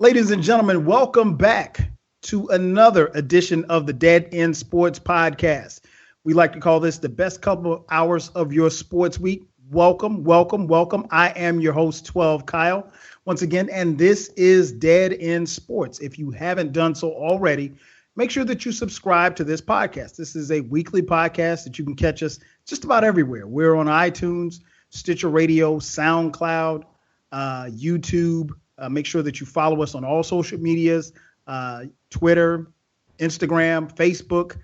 Ladies and gentlemen, welcome back to another edition of the Dead End Sports Podcast. We like to call this the best couple of hours of your sports week. Welcome, welcome, welcome. I am your host, 12 Kyle, once again, and this is Dead End Sports. If you haven't done so already, make sure that you subscribe to this podcast. This is a weekly podcast that you can catch us just about everywhere. We're on iTunes, Stitcher Radio, SoundCloud, YouTube. Make sure that you follow us on all social medias, Twitter, Instagram, Facebook,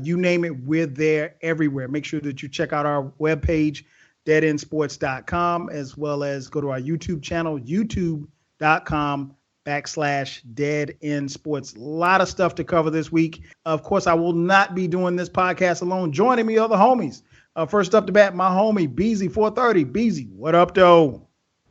you name it, we're there everywhere. Make sure that you check out our webpage, deadendsports.com, as well as go to our YouTube channel, youtube.com/deadendsports. A lot of stuff to cover this week. Of course, I will not be doing this podcast alone. Joining me are the homies. First up to bat, my homie, Beezy 430. Beezy, what up, though?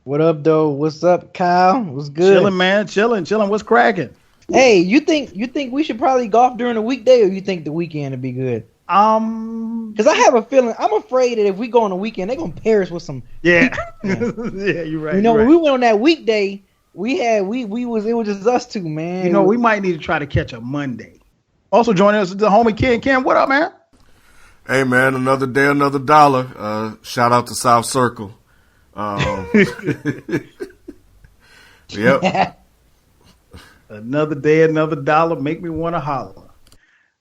What up, though? What's up, Kyle? What's good? Chilling, man. Chilling. What's cracking? Hey, you think we should probably golf during the weekday, or you think the weekend would be good? Because I have a feeling, I'm afraid that if we go on the weekend, they're gonna pair us with some. Yeah, yeah, you're right. You know, when we went on that weekday, it was just us two, man. You know, we might need to try to catch a Monday. Also joining us is the homie Ken. Ken, what up, man? Hey, man, another day, another dollar. Shout out to South Circle. Yep. Another day, another dollar. Make me want to holler.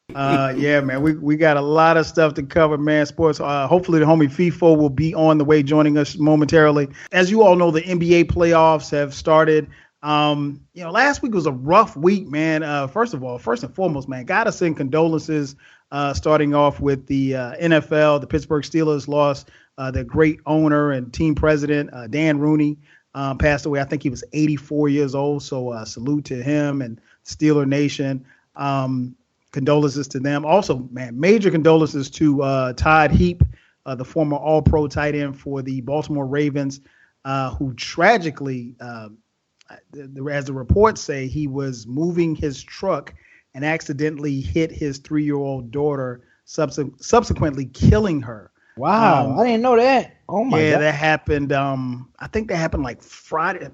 Yeah, man, we got a lot of stuff to cover, man. Sports. Hopefully, the homie FIFO will be on the way, joining us momentarily. As you all know, the NBA playoffs have started. Last week was a rough week, man. First and foremost, man, gotta send condolences. Starting off with the NFL, the Pittsburgh Steelers lost their great owner and team president, Dan Rooney, passed away. I think he was 84 years old. So salute to him and Steeler Nation. Condolences to them. Also, man, major condolences to Todd Heap, the former All-Pro tight end for the Baltimore Ravens, who tragically, as the reports say, he was moving his truck and accidentally hit his 3-year-old daughter, subsequently killing her. Wow, I didn't know that. Oh my God. Yeah, that happened. I think that happened like Saturday,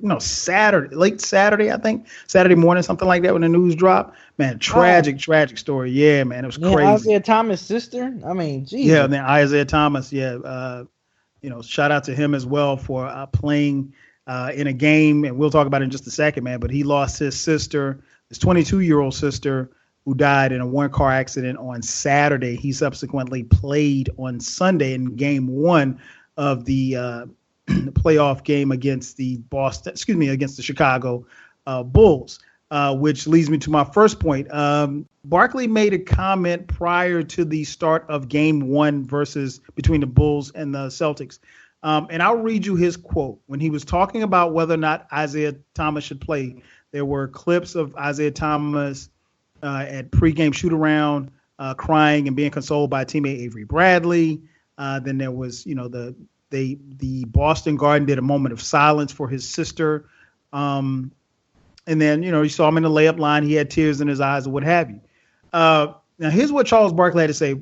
late Saturday, I think. Saturday morning, something like that when the news dropped. Man, tragic story. Yeah, man, it was crazy. Isaiah Thomas' sister? I mean, geez. Yeah, then Isaiah Thomas, yeah. Shout out to him as well for playing in a game, and we'll talk about it in just a second, man. But he lost his sister, his 22-year-old sister, who died in a one-car accident on Saturday. He subsequently played on Sunday in Game 1 of the playoff game against the Chicago Bulls, which leads me to my first point. Barkley made a comment prior to the start of Game 1 between the Bulls and the Celtics. And I'll read you his quote. When he was talking about whether or not Isaiah Thomas should play, there were clips of Isaiah Thomas at pregame shoot-around, crying and being consoled by teammate Avery Bradley. Then there was, the Boston Garden did a moment of silence for his sister. And then, you saw him in the layup line. He had tears in his eyes or what have you. Now, here's what Charles Barkley had to say,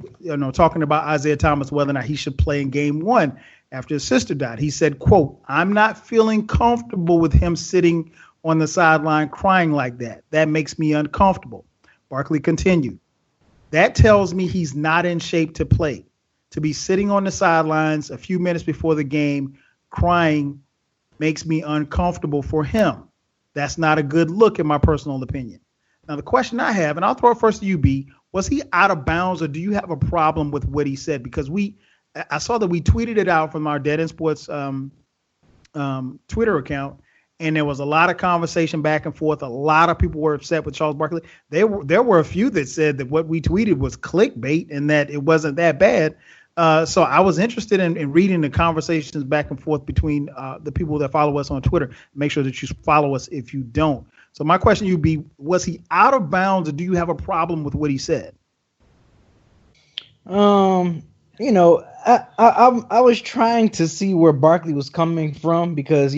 talking about Isaiah Thomas, whether or not he should play in Game 1 after his sister died. He said, quote, "I'm not feeling comfortable with him sitting on the sideline crying like that. That makes me uncomfortable." Barkley continued, "That tells me he's not in shape to play. To be sitting on the sidelines a few minutes before the game crying makes me uncomfortable for him. That's not a good look, in my personal opinion." Now, the question I have, and I'll throw it first to you, B, was he out of bounds, or do you have a problem with what he said? Because I saw that we tweeted it out from our Dead End Sports Twitter account, and there was a lot of conversation back and forth. A lot of people were upset with Charles Barkley. There were a few that said that what we tweeted was clickbait and that it wasn't that bad. So I was interested in reading the conversations back and forth between the people that follow us on Twitter. Make sure that you follow us if you don't. So my question to you be, was he out of bounds, or do you have a problem with what he said? I was trying to see where Barkley was coming from because,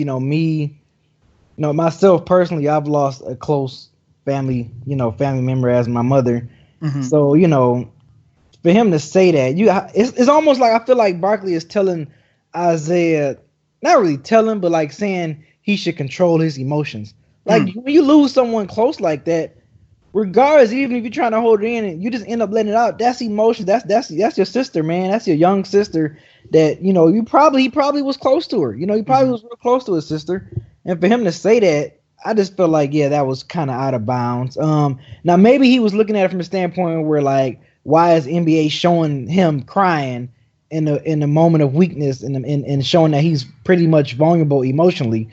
myself personally, I've lost a close family member as my mother. Mm-hmm. So, for him to say that, it's almost like I feel like Barkley is telling Isaiah, not really telling, but like saying he should control his emotions. Like when you lose someone close like that, regardless, even if you're trying to hold it in and you just end up letting it out, that's emotion. That's your sister, man. That's your young sister that, he probably was close to her. He probably was real close to his sister. And for him to say that, I just felt like, yeah, that was kind of out of bounds. Now maybe he was looking at it from a standpoint where, like, why is NBA showing him crying in the moment of weakness and showing that he's pretty much vulnerable emotionally?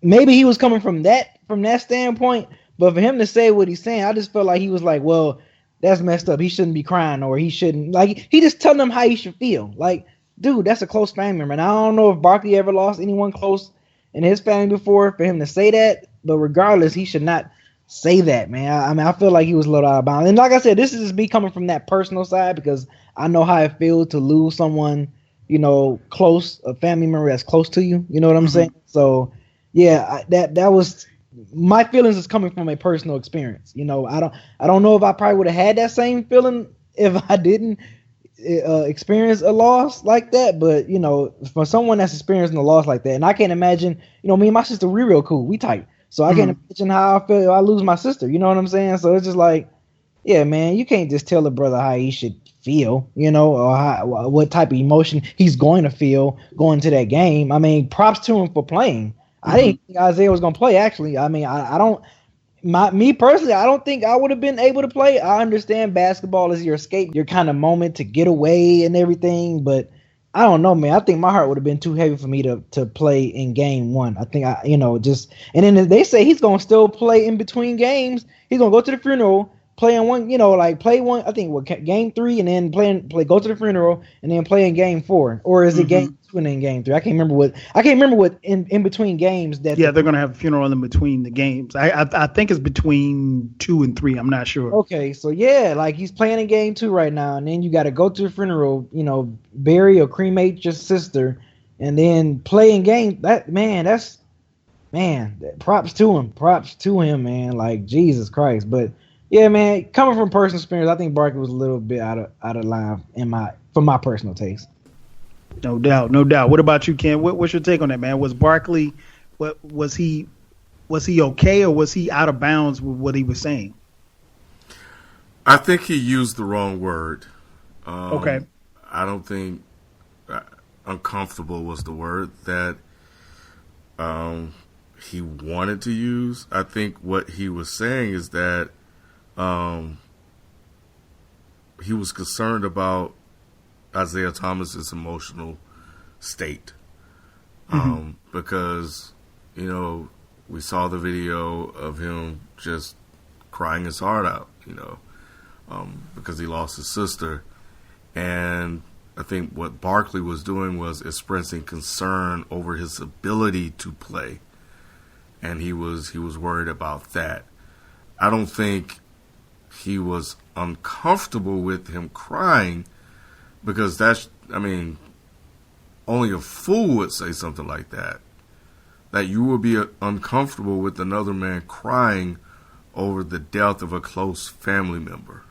Maybe he was coming from that standpoint, but for him to say what he's saying, I just felt like he was like, well, that's messed up. He shouldn't be crying, or he shouldn't, like, he just telling them how he should feel. Like, dude, that's a close family member. And I don't know if Barkley ever lost anyone close in his family before for him to say that, but regardless, he should not say that, man. I mean, I feel like he was a little out of bounds. And like I said, this is just me coming from that personal side because I know how it feels to lose someone, close, a family member that's close to you. You know what I'm saying? So, yeah, that was my feelings is coming from a personal experience. I don't know if I probably would have had that same feeling if I didn't experience a loss like that. But for someone that's experiencing a loss like that, and I can't imagine. Me and my sister, we real cool, we tight. So I can't imagine how I feel if I lose my sister. You know what I'm saying? So it's just like, yeah, man, you can't just tell a brother how he should feel, or what type of emotion he's going to feel going to that game. I mean, props to him for playing. I didn't think Isaiah was going to play, actually. I mean, me personally, I don't think I would have been able to play. I understand basketball is your escape, your kind of moment to get away and everything, but I don't know, man. I think my heart would have been too heavy for me to play in game one. I think and then they say he's going to still play in between games. He's going to go to the funeral, play in one, play one, I think, game 3, and then go to the funeral and then play in game 4. Or is it game 2 and then game 3? I can't remember what in between games that. Yeah, they're gonna have a funeral in between the games. I think it's between 2 and 3. I'm not sure. Okay, so yeah, like he's playing in game 2 right now, and then you got to go to the funeral, bury or cremate your sister, and then play in game. Props to him, man. Like, Jesus Christ, but. Yeah, man. Coming from personal experience, I think Barkley was a little bit out of line for my personal taste. No doubt. What about you, Ken? What's your take on that, man? Was Barkley, was he okay, or was he out of bounds with what he was saying? I think he used the wrong word. Okay. I don't think uncomfortable was the word that he wanted to use. I think what he was saying is that he was concerned about Isaiah Thomas's emotional state, because we saw the video of him just crying his heart out, because he lost his sister, and I think what Barkley was doing was expressing concern over his ability to play, and he was worried about that. I don't think he was uncomfortable with him crying, because only a fool would say something like that. That you would be uncomfortable with another man crying over the death of a close family member.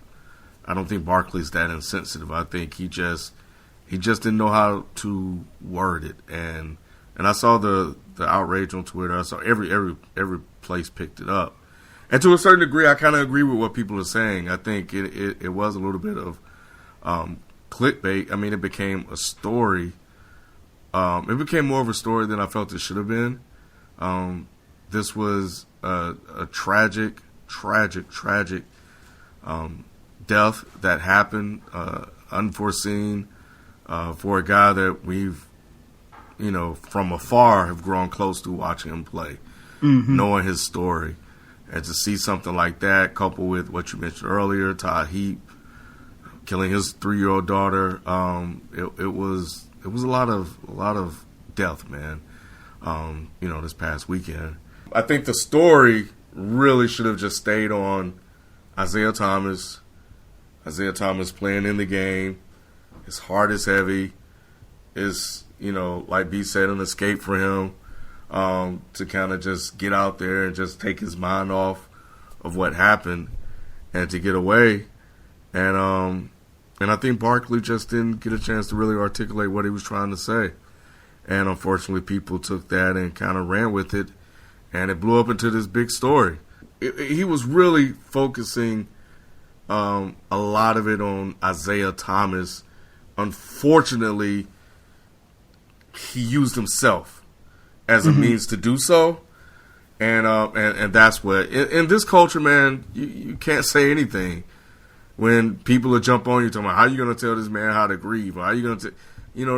I don't think Barkley's that insensitive. I think he just didn't know how to word it, and I saw the outrage on Twitter. I saw every place picked it up. And to a certain degree, I kind of agree with what people are saying. I think it was a little bit of clickbait. I mean, it became a story. It became more of a story than I felt it should have been. This was a tragic death that happened, unforeseen, for a guy that we've, from afar have grown close to watching him play, knowing his story. And to see something like that, coupled with what you mentioned earlier, Todd Heap killing his 3-year-old daughter, it was a lot of death, man. This past weekend, I think the story really should have just stayed on Isaiah Thomas playing in the game. His heart is heavy. It's, like B said, an escape for him. To kind of just get out there and just take his mind off of what happened and to get away. And I think Barkley just didn't get a chance to really articulate what he was trying to say. And unfortunately, people took that and kind of ran with it and it blew up into this big story. He was really focusing a lot of it on Isaiah Thomas. Unfortunately, he used himself as a means to do so, and that's what in this culture, man, you can't say anything when people will jump on you talking about how you gonna tell this man how to grieve, or how you gonna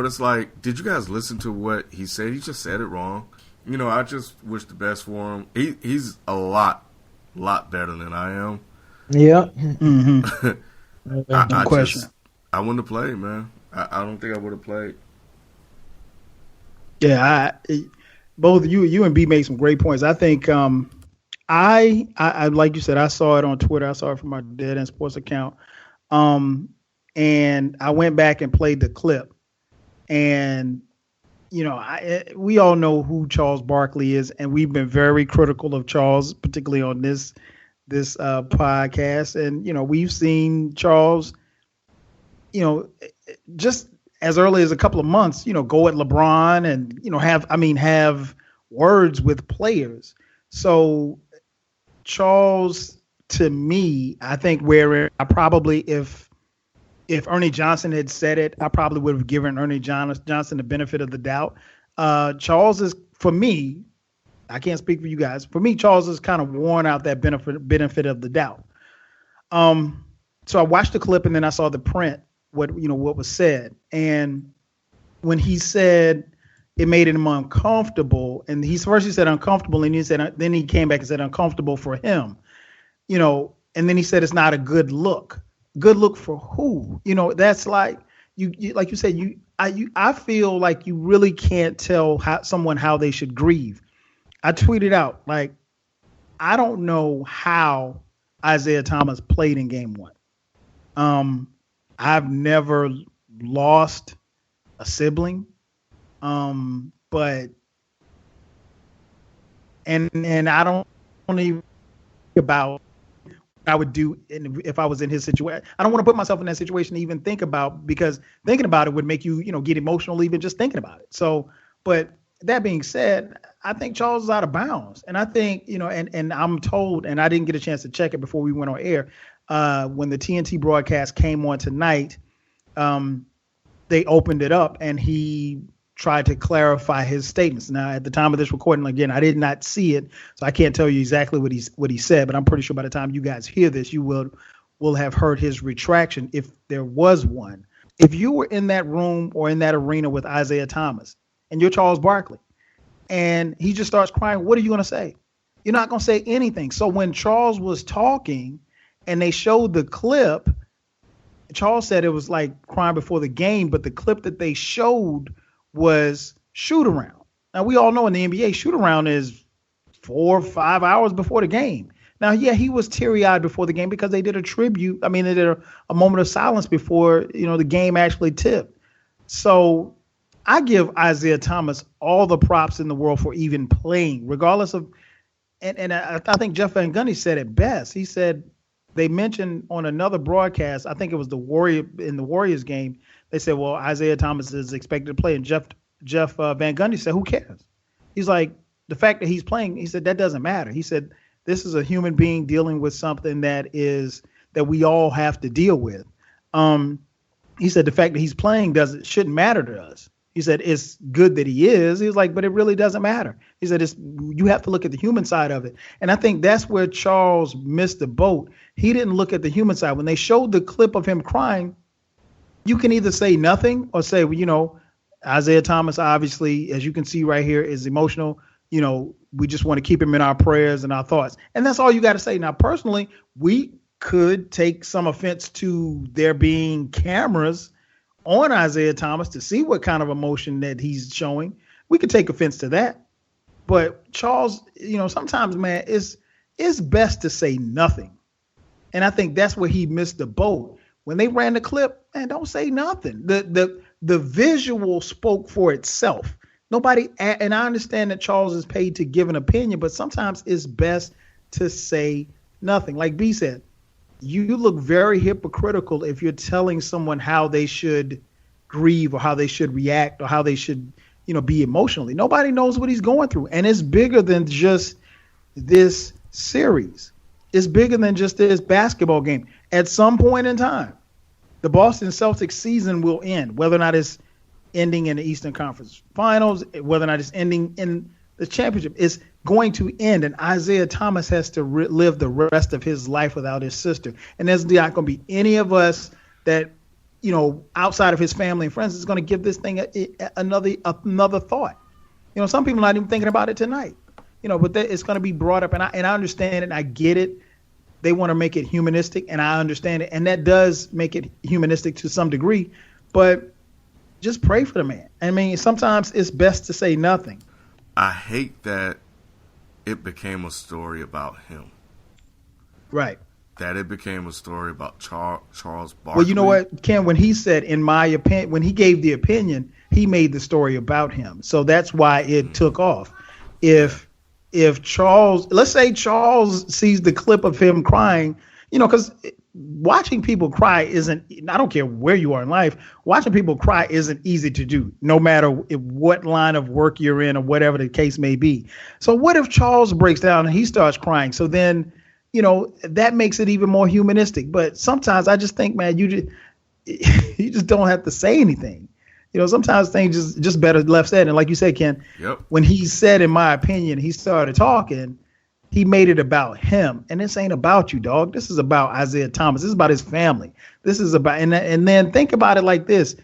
it's like, did you guys listen to what he said? He just said it wrong. I just wish the best for him. He's a lot better than I am. Yeah. No question. I wouldn't have played, man. I don't think I would have played. Yeah, both you and B made some great points. I think I like you said, I saw it on Twitter. I saw it from my Dead End Sports account, and I went back and played the clip. And we all know who Charles Barkley is, and we've been very critical of Charles, particularly on this podcast. And we've seen Charles, just as early as a couple of months, go at LeBron and have words with players. So Charles, to me, I think where I probably, if Ernie Johnson had said it, I probably would have given Ernie Johnson the benefit of the doubt. Charles is, for me, I can't speak for you guys. For me, Charles has kind of worn out that benefit of the doubt. So I watched the clip and then I saw the print, what was said. And when he said it made him uncomfortable, and he said uncomfortable, and then he came back and said uncomfortable for him, and then he said it's not a good look. Good look for who? That's like you like you said, I feel like you really can't tell someone how they should grieve. I tweeted out, like, I don't know how Isaiah Thomas played in game 1. I've never lost a sibling. But and I don't even think about I would do if I was in his situation. I don't want to put myself in that situation to even think about, because thinking about it would make you, get emotional even just thinking about it. So, but that being said, I think Charles is out of bounds. And I think, and I'm told, and I didn't get a chance to check it before we went on air, when the TNT broadcast came on tonight, they opened it up and he tried to clarify his statements. Now, at the time of this recording, again, I did not see it, so I can't tell you exactly what he said, but I'm pretty sure by the time you guys hear this, you will have heard his retraction, if there was one. If you were in that room or in that arena with Isaiah Thomas and you're Charles Barkley and he just starts crying, what are you going to say? You're not going to say anything. So when Charles was talking and they showed the clip, Charles said it was like crying before the game, but the clip that they showed was shoot around. Now, we all know in the NBA, shoot around is 4 or 5 hours before the game. Now, yeah, he was teary-eyed before the game because they did a tribute. I mean, they did a moment of silence before, the game actually tipped. So I give Isaiah Thomas all the props in the world for even playing, regardless of, and I think Jeff Van Gundy said it best. He said, they mentioned on another broadcast, I think it was the Warriors game, they said, well, Isaiah Thomas is expected to play. And Jeff Van Gundy said, who cares? He's like, the fact that he's playing, he said, that doesn't matter. He said, this is a human being dealing with something that we all have to deal with. He said, the fact that he's playing shouldn't matter to us. He said, it's good that he is. He was like, but it really doesn't matter. He said, you have to look at the human side of it. And I think that's where Charles missed the boat. He didn't look at the human side. When they showed the clip of him crying, you can either say nothing or say, well, Isaiah Thomas, obviously, as you can see right here, is emotional. We just want to keep him in our prayers and our thoughts. And that's all you got to say. Now, personally, we could take some offense to there being cameras on Isaiah Thomas to see what kind of emotion that he's showing. We could take offense to that. But Charles, sometimes, man, it's best to say nothing. And I think that's where he missed the boat. When they ran the clip, man, don't say nothing. The visual spoke for itself. Nobody, and I understand that Charles is paid to give an opinion, but sometimes it's best to say nothing. Like B said, you look very hypocritical if you're telling someone how they should grieve or how they should react or how they should, be emotionally. Nobody knows what he's going through. And it's bigger than just this series. It's bigger than just this basketball game. At some point in time, the Boston Celtics season will end, whether or not it's ending in the Eastern Conference Finals, whether or not it's ending in the championship. It's going to end, and Isaiah Thomas has to live the rest of his life without his sister. And there's not going to be any of us that, outside of his family and friends, is going to give this thing another thought. Some people are not even thinking about it tonight. But it's going to be brought up, and I understand it, and I get it. They want to make it humanistic, and I understand it, and that does make it humanistic to some degree. But just pray for the man. I mean, sometimes it's best to say nothing. I hate that it became a story about him. Right. That it became a story about Charles Barkley. Well, you know what, Ken, when he said, in my opinion, when he gave the opinion, he made the story about him. So that's why it took off. If Charles, let's say Charles sees the clip of him crying, because watching people cry isn't, I don't care where you are in life, watching people cry isn't easy to do, no matter what line of work you're in or whatever the case may be. So what if Charles breaks down and he starts crying? So then, that makes it even more humanistic. But sometimes I just think, man, you just don't have to say anything. Sometimes things just better left said. And like you said, Ken, when he said, in my opinion, he started talking, he made it about him. And this ain't about you, dog. This is about Isaiah Thomas. This is about his family. This is about, and then think about it like this.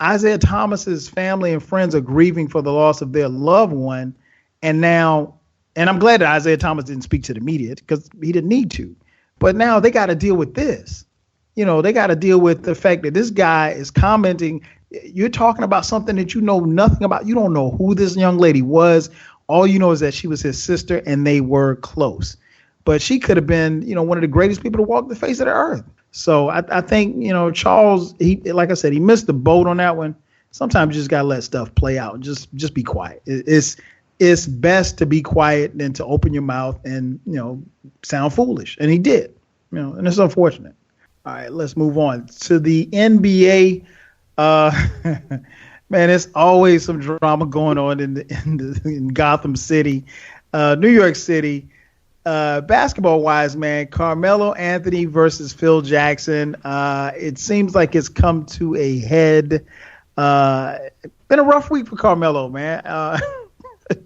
Isaiah Thomas's family and friends are grieving for the loss of their loved one. And now, and I'm glad that Isaiah Thomas didn't speak to the media because he didn't need to. But now they got to deal with this. They got to deal with the fact that this guy is commenting. You're talking about something that you know nothing about. You don't know who this young lady was. All you know is that she was his sister and they were close. But she could have been, one of the greatest people to walk the face of the earth. So I think, Charles, like I said, he missed the boat on that one. Sometimes you just got to let stuff play out and just be quiet. It's best to be quiet than to open your mouth and, sound foolish. And he did, and it's unfortunate. All right, let's move on to the NBA. Man, there's always some drama going on in Gotham City, New York City. Basketball wise, man, Carmelo Anthony versus Phil Jackson. It seems like it's come to a head. Been a rough week for Carmelo, man.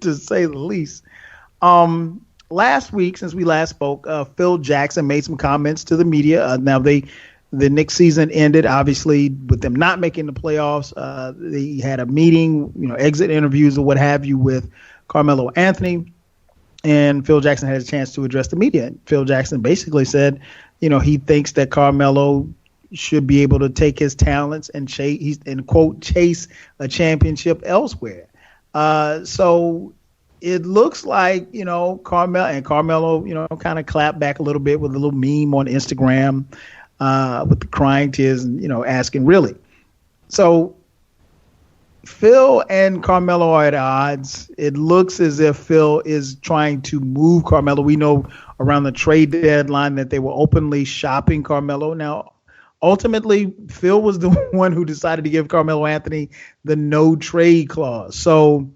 To say the least. Last week, since we last spoke, Phil Jackson made some comments to the media. Now the Knicks season ended, obviously, with them not making the playoffs. They had a meeting, exit interviews or what have you with Carmelo Anthony, and Phil Jackson had a chance to address the media. Phil Jackson basically said, he thinks that Carmelo should be able to take his talents and chase a championship elsewhere. So it looks like, Carmelo, kind of clapped back a little bit with a little meme on Instagram, with the crying tears and, asking really. So Phil and Carmelo are at odds. It looks as if Phil is trying to move Carmelo. We know around the trade deadline that they were openly shopping Carmelo. Now, ultimately, Phil was the one who decided to give Carmelo Anthony the no trade clause. So,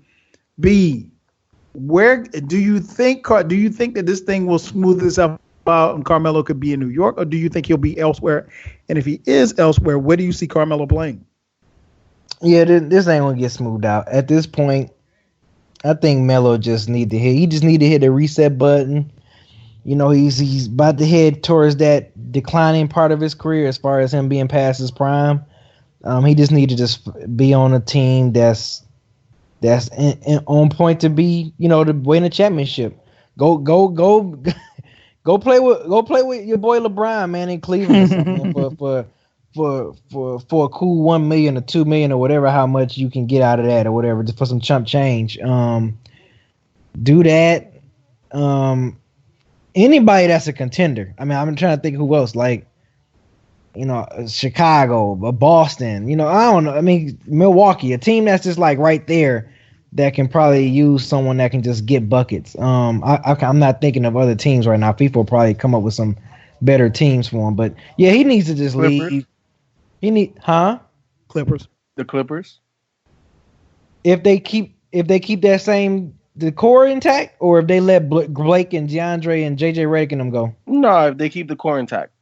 B, where do you think that this thing will smooth itself out and Carmelo could be in New York, or do you think he'll be elsewhere? And if he is elsewhere, where do you see Carmelo playing? Yeah, this ain't gonna get smoothed out at this point. I think Melo just need to hit. He just need to hit the reset button. He's about to head towards that declining part of his career as far as him being past his prime. He just need to just be on a team that's on point to be, to win a championship. Go play with your boy LeBron, man, in Cleveland or something for a cool $1 million or $2 million or whatever, how much you can get out of that or whatever, just for some chump change. Do that. Anybody that's a contender. I mean, I'm trying to think who else, like, Chicago, Boston, I don't know. I mean, Milwaukee, a team that's just like right there that can probably use someone that can just get buckets. I'm not thinking of other teams right now. FIFA will probably come up with some better teams for him. But yeah, he needs to just leave. Clippers. The Clippers. If they keep that same the core intact, or if they let Blake and DeAndre and JJ Redick and them go? No, if they keep the core intact.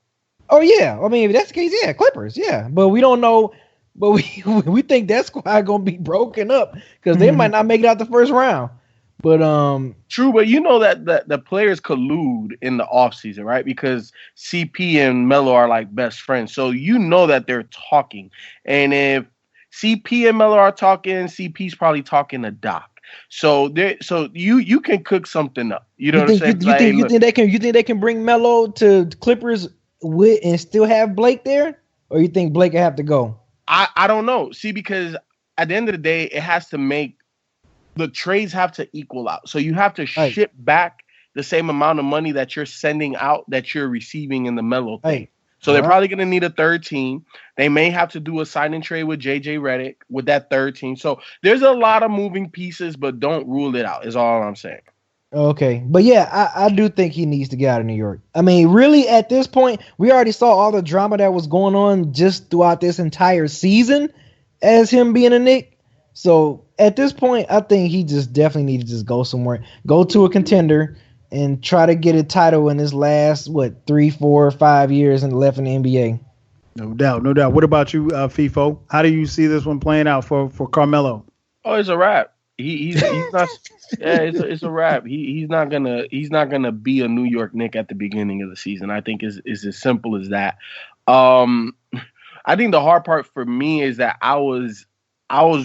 Oh yeah, I mean if that's the case, yeah, Clippers, yeah. But we don't know. But we think that squad gonna be broken up because they might not make it out the first round. But true, but you know that the players collude in the offseason, right? Because CP and Melo are like best friends, so you know that they're talking. And if CP and Melo are talking, CP's probably talking to Doc. So you can cook something up. You know what I'm saying? You think they can bring Melo to Clippers with and still have Blake there, or you think Blake will have to go? I don't know. See, because at the end of the day, it has to make the trades have to equal out. So you have to ship back the same amount of money that you're sending out that you're receiving in the Melo thing. So they're probably going to need a third team. They may have to do a sign and trade with JJ Redick with that third team. So there's a lot of moving pieces, but don't rule it out is all I'm saying. Okay. But yeah, I do think he needs to get out of New York. I mean, really at this point, we already saw all the drama that was going on just throughout this entire season as him being a Knick. So at this point, I think he just definitely needs to just go somewhere, go to a contender and try to get a title in his last, 3, 4, 5 years left in the NBA. No doubt, no doubt. What about you, FIFO? How do you see this one playing out for Carmelo? Oh, it's a wrap. He's not. Yeah, it's a wrap. He's not gonna be a New York Knick at the beginning of the season. I think is as simple as that. I think the hard part for me is that I was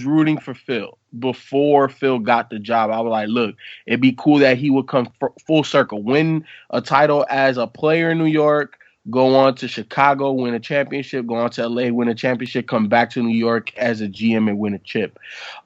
rooting for Phil before Phil got the job. I was like, look, it'd be cool that he would come full circle, win a title as a player in New York, go on to Chicago, win a championship, go on to LA, win a championship, come back to New York as a GM and win a chip.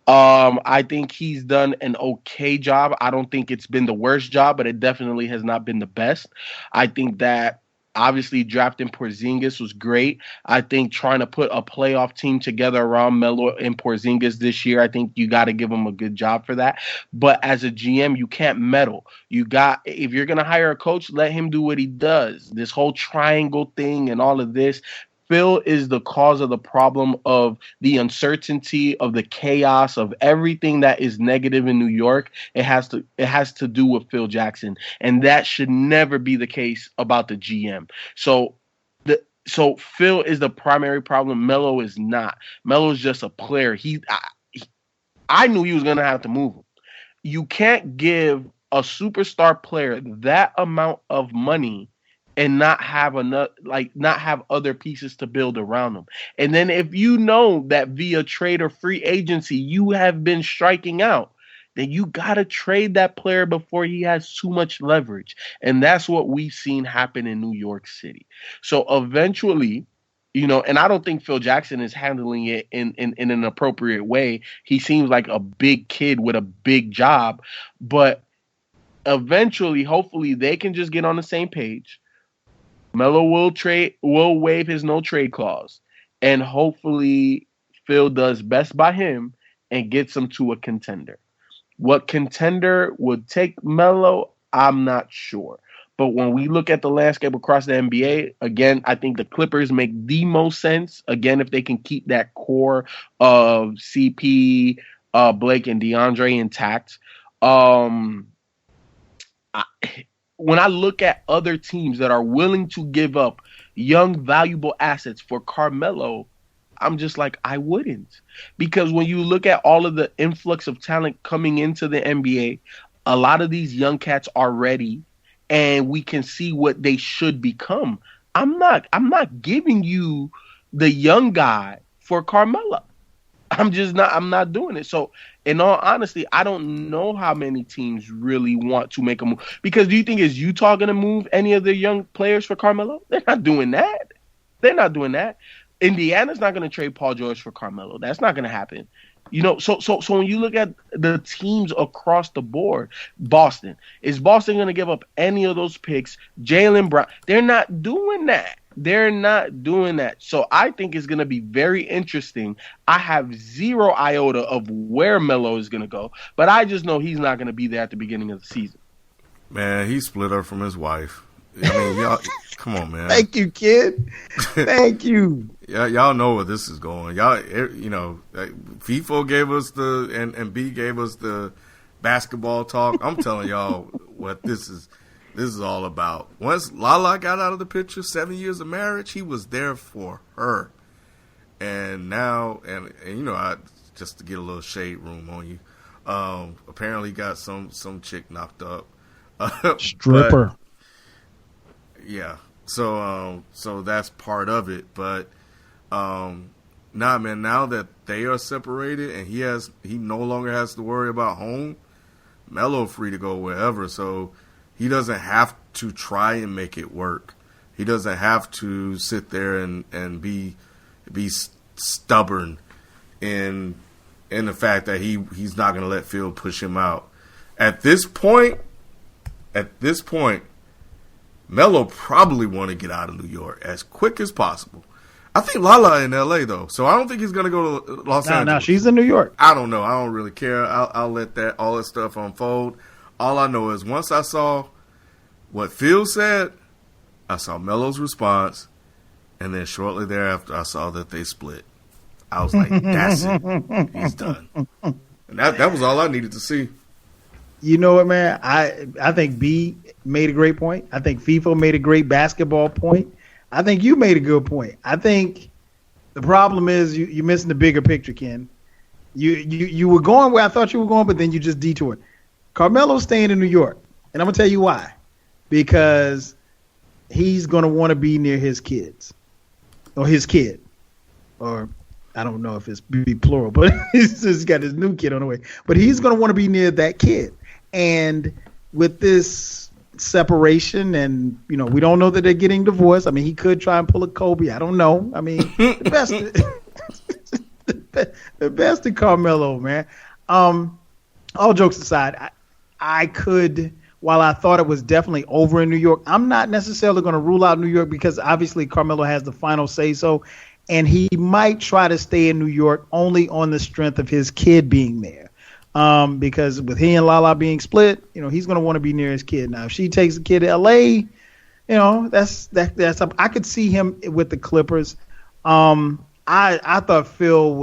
I think he's done an okay job. I don't think it's been the worst job, but it definitely has not been the best. I think that obviously drafting Porzingis was great. I think trying to put a playoff team together around Melo and Porzingis this year, I think you got to give him a good job for that. But as a GM, you can't meddle. If you're going to hire a coach, let him do what he does. This whole triangle thing and all of this, Phil is the cause of the problem of the uncertainty, of the chaos, of everything that is negative in New York. It has to do with Phil Jackson, and that should never be the case about the GM. So Phil is the primary problem. Melo is not. Melo is just a player. I knew he was going to have to move him. You can't give a superstar player that amount of money and not have other pieces to build around them. And then if you know that via trade or free agency you have been striking out, then you got to trade that player before he has too much leverage. And that's what we've seen happen in New York City. So eventually, and I don't think Phil Jackson is handling it in an appropriate way. He seems like a big kid with a big job, but eventually, hopefully they can just get on the same page. Melo will waive his no trade clause, and hopefully Phil does best by him and gets him to a contender. What contender would take Melo, I'm not sure. But when we look at the landscape across the NBA, again, I think the Clippers make the most sense. Again, if they can keep that core of CP, Blake, and DeAndre intact. When I look at other teams that are willing to give up young, valuable assets for Carmelo, I'm just like, I wouldn't. Because when you look at all of the influx of talent coming into the NBA, a lot of these young cats are ready, and we can see what they should become. I'm not giving you the young guy for Carmelo. I'm not doing it. So in all honesty, I don't know how many teams really want to make a move. Because do you think is Utah going to move any of their young players for Carmelo? They're not doing that. Indiana's not going to trade Paul George for Carmelo. That's not going to happen. So when you look at the teams across the board, is Boston going to give up any of those picks? Jaylen Brown, they're not doing that. So I think it's going to be very interesting. I have zero iota of where Melo is going to go, but I just know he's not going to be there at the beginning of the season. Man, he split up from his wife. I mean, y'all, come on, man. Thank you, kid. Thank you. Y'all know where this is going. Y'all, FIFO gave us and B gave us the basketball talk. I'm telling y'all what this is all about. Once Lala got out of the picture, 7 years of marriage, he was there for her. And now, and you know, just to get a little shade room on you, apparently got some chick knocked up. Stripper. Yeah. So that's part of it. But nah, man, now that they are separated and he no longer has to worry about home, Melo free to go wherever. So he doesn't have to try and make it work. He doesn't have to sit there and be stubborn in the fact that he's not going to let Phil push him out. At this point, Melo probably want to get out of New York as quick as possible. I think Lala in L.A. though, so I don't think he's going to go to Los Angeles. No, she's in New York. I don't know. I don't really care. I'll let all that stuff unfold. All I know is once I saw what Phil said, I saw Melo's response, and then shortly thereafter, I saw that they split. I was like, that's it. He's done. And that was all I needed to see. You know what, man? I think B made a great point. I think FIFA made a great basketball point. I think you made a good point. I think the problem is you're missing the bigger picture, Ken. You were going where I thought you were going, but then you just detoured. Carmelo's staying in New York, and I'm going to tell you why. Because he's going to want to be near his kids. Or his kid. Or I don't know if it's be plural, but he's got his new kid on the way. But he's going to want to be near that kid. And with this separation, and we don't know that they're getting divorced. I mean, he could try and pull a Kobe. I don't know. I mean, the best of Carmelo, man. All jokes aside, I could, while I thought it was definitely over in New York, I'm not necessarily going to rule out New York because obviously Carmelo has the final say so, and he might try to stay in New York only on the strength of his kid being there. Because with he and Lala being split, he's going to want to be near his kid. Now, if she takes the kid to LA, that's I could see him with the Clippers. I thought Phil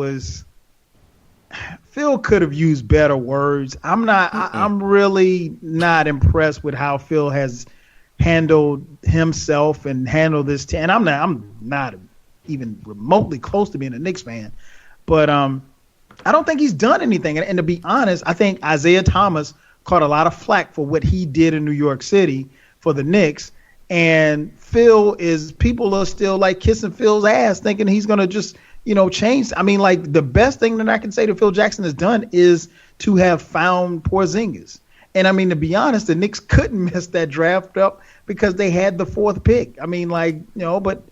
could have used better words. I'm really not impressed with how Phil has handled himself and handled this team. And I'm not even remotely close to being a Knicks fan, but I don't think he's done anything. And to be honest, I think Isaiah Thomas caught a lot of flack for what he did in New York City for the Knicks. And people are still like kissing Phil's ass thinking he's going to just, change. I mean, like the best thing that I can say to Phil Jackson has done is to have found Porzingis. And I mean, to be honest, the Knicks couldn't mess that draft up because they had the 4th pick. I mean, but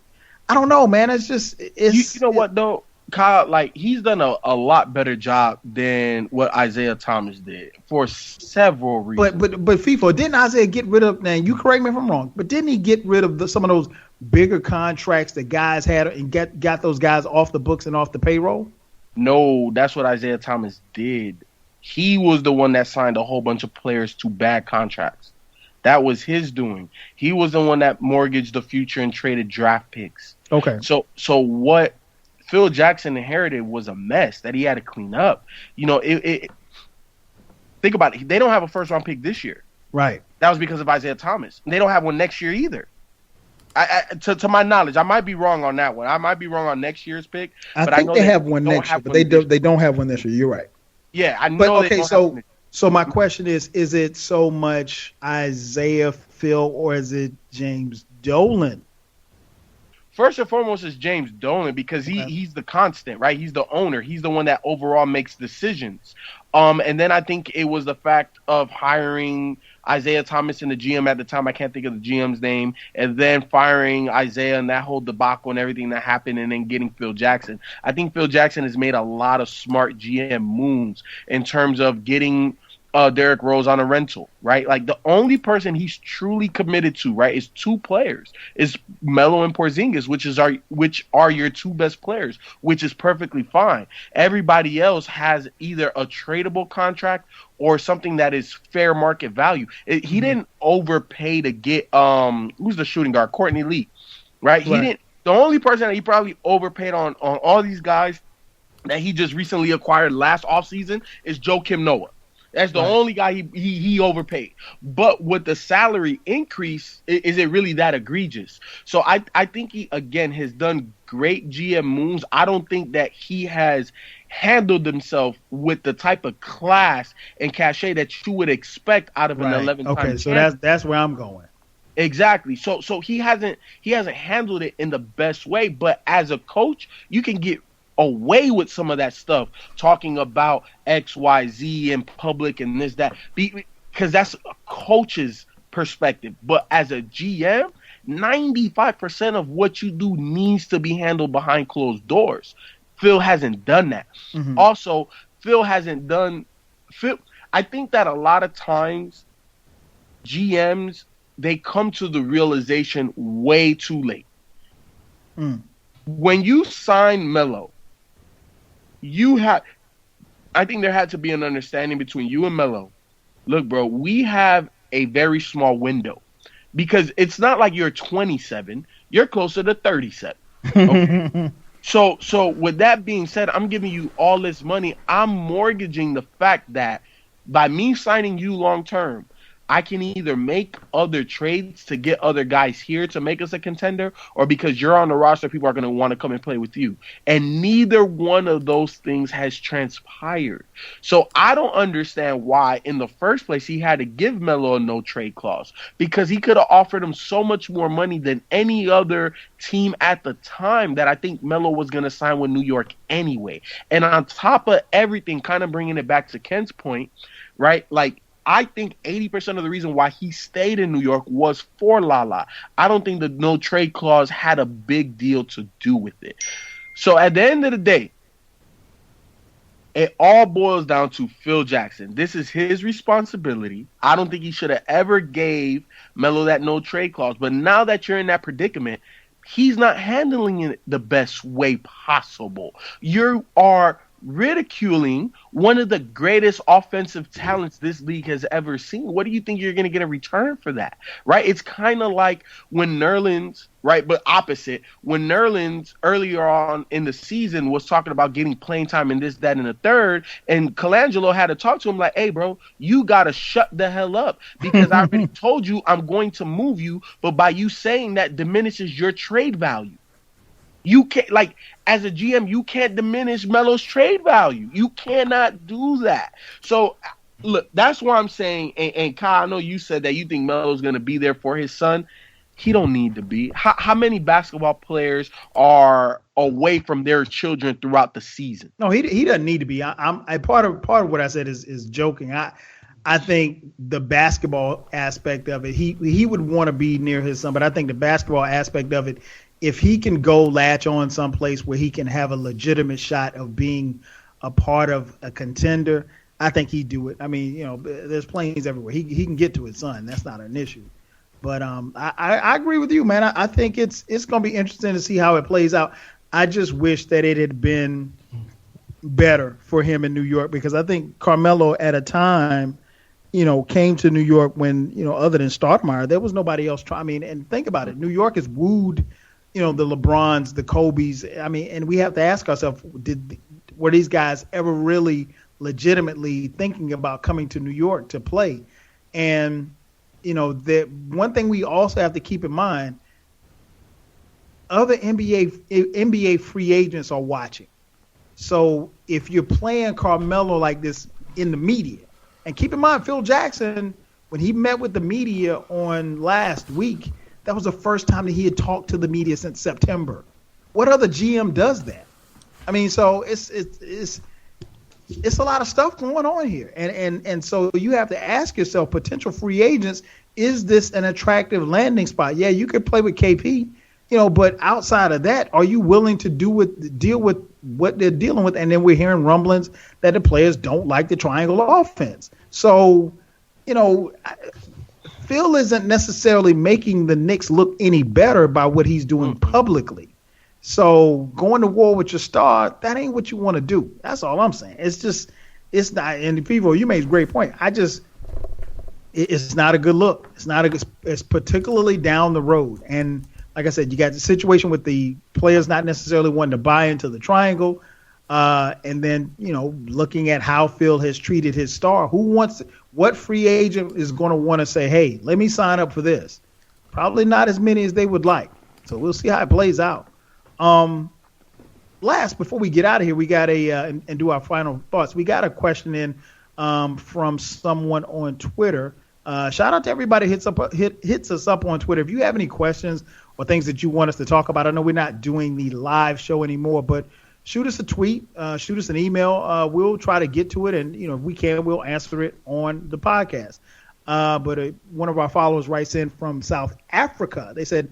I don't know, man. What though? Kyle, he's done a lot better job than what Isaiah Thomas did for several reasons. But FIFA, didn't Isaiah get rid of? Now you correct me if I'm wrong, but didn't he get rid of some of those bigger contracts that guys had and got those guys off the books and off the payroll? No, that's what Isaiah Thomas did. He was the one that signed a whole bunch of players to bad contracts. That was his doing. He was the one that mortgaged the future and traded draft picks. Okay. So what Phil Jackson inherited was a mess that he had to clean up. Think about it. They don't have a 1st-round pick this year. Right. That was because of Isaiah Thomas. They don't have one next year either. To my knowledge, I might be wrong on that one. I might be wrong on next year's pick. I think they have one next year, but they don't have one this year. You're right. Yeah, I know. But okay, so my question is it so much Isaiah, Phil, or is it James Dolan? First and foremost is James Dolan because he's the constant, right? He's the owner. He's the one that overall makes decisions. And then I think it was the fact of hiring Isaiah Thomas and the GM at the time. I can't think of the GM's name. And then firing Isaiah and that whole debacle and everything that happened and then getting Phil Jackson. I think Phil Jackson has made a lot of smart GM moves in terms of getting Derrick Rose on a rental, right? Like the only person he's truly committed to, right, is 2 players, is Melo and Porzingis, which are your 2 best players, which is perfectly fine. Everybody else has either a tradable contract or something that is fair market value. He didn't overpay to get who's the shooting guard, Courtney Lee, right? He didn't. The only person that he probably overpaid on all these guys that he just recently acquired last offseason is Joakim Noah. That's the only guy he overpaid. But with the salary increase, is it really that egregious? So I think he, again, has done great GM moves. I don't think that he has handled himself with the type of class and cachet that you would expect out of an 11-time Okay, so champion. that's where I'm going. Exactly. So he hasn't handled it in the best way. But as a coach, you can get away with some of that stuff, talking about XYZ in public and this, that, because that's a coach's perspective. But as a GM, 95% of what you do needs to be handled behind closed doors. Phil hasn't done that. Mm-hmm. Also, I think that a lot of times GMs, they come to the realization way too late. When you sign Melo, I think there had to be an understanding between you and Melo. Look, bro, we have a very small window because it's not like you're 27. You're closer to 37. Okay? So with that being said, I'm giving you all this money. I'm mortgaging the fact that by me signing you long term, I can either make other trades to get other guys here to make us a contender, or because you're on the roster, people are going to want to come and play with you. And neither one of those things has transpired. So I don't understand why, in the first place, he had to give Melo a no-trade clause, because he could have offered him so much more money than any other team at the time that I think Melo was going to sign with New York anyway. And on top of everything, kind of bringing it back to Ken's point, right, like, I think 80% of the reason why he stayed in New York was for Lala. I don't think the no trade clause had a big deal to do with it. So at the end of the day, it all boils down to Phil Jackson. This is his responsibility. I don't think he should have ever gave Melo that no trade clause. But now that you're in that predicament, he's not handling it the best way possible. You are ridiculing one of the greatest offensive talents this league has ever seen. What do you think you're going to get a return for that? Right? It's kind of like when Nerlens, right, but opposite, when Nerlens earlier on in the season was talking about getting playing time and this, that, and the third, and Colangelo had to talk to him like, hey, bro, you got to shut the hell up, because I already told you I'm going to move you, but by you saying that diminishes your trade value. You can't, like, as a GM, you can't diminish Melo's trade value. You cannot do that. So, look, that's why I'm saying, and Kyle, I know you said that you think Melo's going to be there for his son. He don't need to be. How many basketball players are away from their children throughout the season? No, he doesn't need to be. I part of what I said is joking. I think the basketball aspect of it, he would want to be near his son, but I think the basketball aspect of it, if he can go latch on someplace where he can have a legitimate shot of being a part of a contender, I think he'd do it. I mean, you know, there's planes everywhere. He can get to his son. That's not an issue. But I agree with you, man. I think it's going to be interesting to see how it plays out. I just wish that it had been better for him in New York, because I think Carmelo at a time, you know, came to New York when, you know, other than Stoudemire, there was nobody else trying. I mean, and think about it. New York has wooed, you know, the LeBrons, the Kobes. I mean, and we have to ask ourselves, were these guys ever really legitimately thinking about coming to New York to play? And, you know, the one thing we also have to keep in mind, other NBA free agents are watching. So if you're playing Carmelo like this in the media, and keep in mind, Phil Jackson, when he met with the media on last week, that was the first time that he had talked to the media since September. What other GM does that? I mean, so it's a lot of stuff going on here. And so you have to ask yourself, potential free agents, is this an attractive landing spot? Yeah, you could play with KP, you know, but outside of that, are you willing to deal with what they're dealing with? And then we're hearing rumblings that the players don't like the triangle offense. So, you know, Phil isn't necessarily making the Knicks look any better by what he's doing publicly. So going to war with your star, that ain't what you want to do. That's all I'm saying. It's not. And people, you made a great point. It's not a good look. It's particularly down the road. And like I said, you got the situation with the players not necessarily wanting to buy into the triangle. And then, looking at how Phil has treated his star, what free agent is going to want to say, hey, let me sign up for this? Probably not as many as they would like. So we'll see how it plays out. Last, before we get out of here, we got and do our final thoughts. We got a question in from someone on Twitter. Shout out to everybody hits us up on Twitter. If you have any questions or things that you want us to talk about, I know we're not doing the live show anymore, but shoot us a tweet, shoot us an email. We'll try to get to it, and if we can, we'll answer it on the podcast. But one of our followers writes in from South Africa. They said,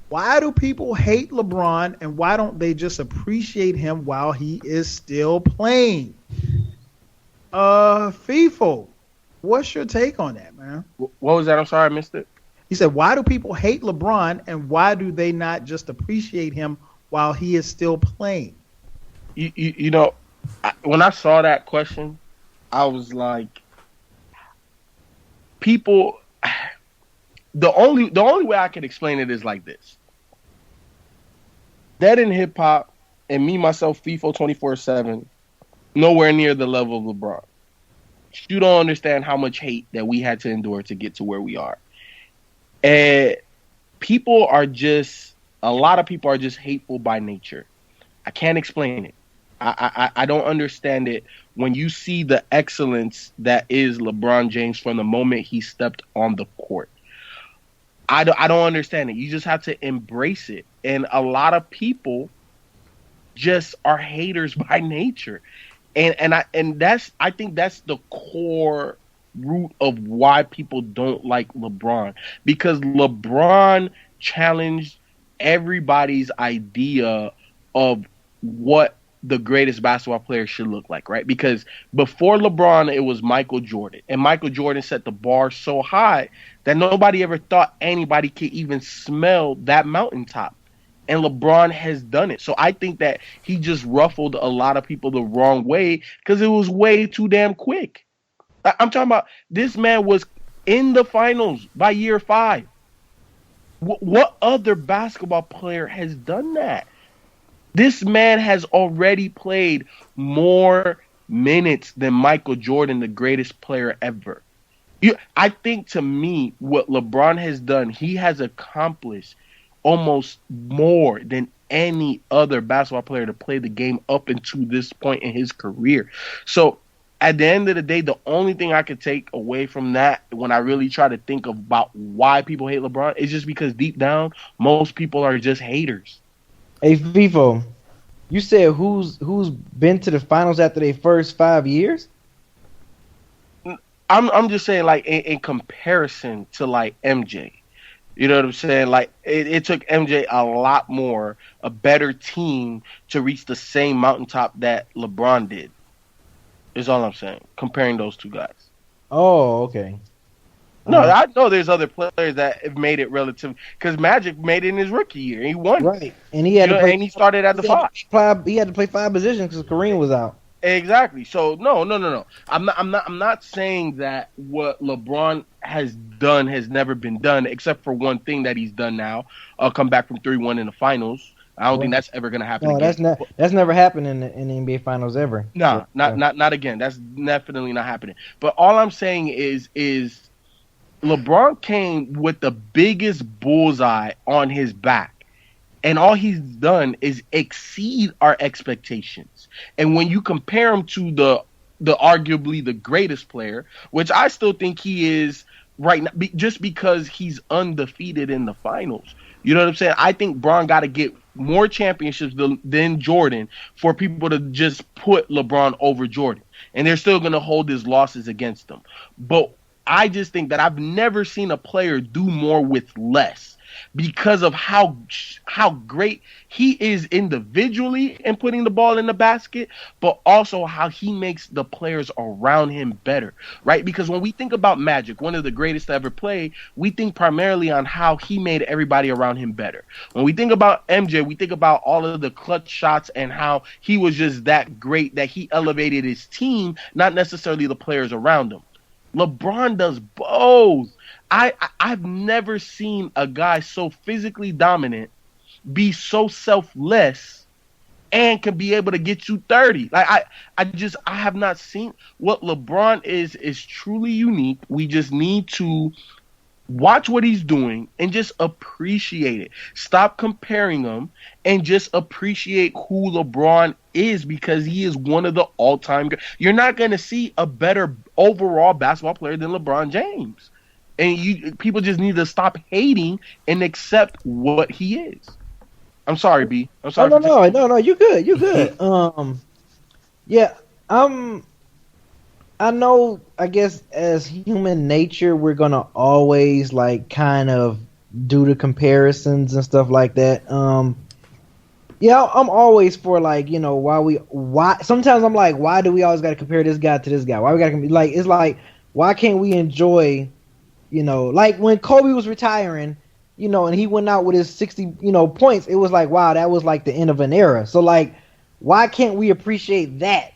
why do people hate LeBron, and why don't they just appreciate him while he is still playing? FIFO, what's your take on that, man? What was that? I'm sorry, I missed it. He said, why do people hate LeBron, and why do they not just appreciate him while he is still playing? When I saw that question, I was like, people. The only way I can explain it is like this. Dead in hip hop and me myself FIFO 24/7, nowhere near the level of LeBron. You don't understand how much hate that we had to endure to get to where we are. And a lot of people are just hateful by nature. I can't explain it. I don't understand it. When you see the excellence that is LeBron James from the moment he stepped on the court, I don't understand it. You just have to embrace it. And a lot of people just are haters by nature. I think that's the core root of why people don't like LeBron, because LeBron challenged everybody's idea of what the greatest basketball player should look like, right? Because before LeBron, it was Michael Jordan. And Michael Jordan set the bar so high that nobody ever thought anybody could even smell that mountaintop. And LeBron has done it. So I think that he just ruffled a lot of people the wrong way because it was way too damn quick. I'm talking about this man was in the finals by year 5. What other basketball player has done that? This man has already played more minutes than Michael Jordan, the greatest player ever. I think, to me, what LeBron has done, he has accomplished almost more than any other basketball player to play the game up until this point in his career. So at the end of the day, the only thing I could take away from that when I really try to think about why people hate LeBron is just because deep down, most people are just haters. Hey, FIFO, you said who's been to the finals after their first 5 years? I'm just saying, like, in comparison to, like, MJ. You know what I'm saying? Like, it took MJ a better team to reach the same mountaintop that LeBron did. Is all I'm saying, comparing those two guys. Oh, okay. No, I know there's other players that have made it relative, because Magic made it in his rookie year. He won. Right. And he had to play, and he started at the 5. He had to play 5 positions because Kareem was out. Exactly. So no. I'm not saying that what LeBron has done has never been done, except for one thing that he's done now. Come back from 3-1 in the finals. I don't think that's ever going to happen again. That's never happened in the NBA Finals ever. No, not again. That's definitely not happening. But all I'm saying is LeBron came with the biggest bullseye on his back, and all he's done is exceed our expectations. And when you compare him to the arguably the greatest player, which I still think he is right now, just because he's undefeated in the finals. You know what I'm saying? I think Bron got to get more championships than Jordan for people to just put LeBron over Jordan. And they're still going to hold his losses against him. But I just think that I've never seen a player do more with less, because of how great he is individually in putting the ball in the basket, but also how he makes the players around him better, right? Because when we think about Magic, one of the greatest to ever play, we think primarily on how he made everybody around him better. When we think about MJ, we think about all of the clutch shots and how he was just that great that he elevated his team, not necessarily the players around him. LeBron does both. I've never seen a guy so physically dominant be so selfless and can be able to get you 30. Like I have not seen what LeBron is truly unique. We just need to watch what he's doing and just appreciate it. Stop comparing him and just appreciate who LeBron is, because he is one of the all-time. You're not going to see a better overall basketball player than LeBron James. And people just need to stop hating and accept what he is. I'm sorry, B. I'm sorry. No. You good. You good. Yeah. I know. I guess as human nature, we're gonna always like kind of do the comparisons and stuff like that. Yeah, I'm always for like, you know, why sometimes I'm like, why do we always got to compare this guy to this guy? Why we got to like, it's like, why can't we enjoy, you know, like when Kobe was retiring, you know, and he went out with his 60, you know, points, it was like, wow, that was like the end of an era. So like, why can't we appreciate that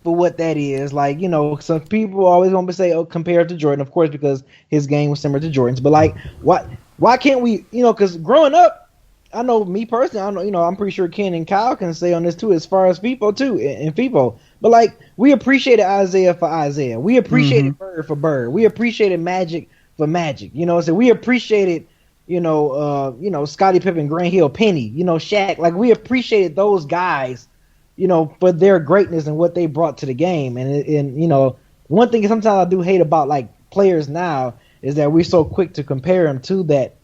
for what that is? Like, you know, some people always want to say, oh, compare it to Jordan, of course, because his game was similar to Jordan's. But like, why can't we, you know, because growing up, I know me personally, I know, you know, I'm pretty sure Ken and Kyle can say on this too, as far as FIFO too, and FIFO. But like, we appreciated Isaiah for Isaiah. We appreciated Bird for Bird. We appreciated Magic for Magic. You know, so we appreciated, you know, Scottie Pippen, Grant Hill, Penny, you know, Shaq. Like, we appreciated those guys, you know, for their greatness and what they brought to the game. And you know, one thing sometimes I do hate about like players now is that we're so quick to compare them to that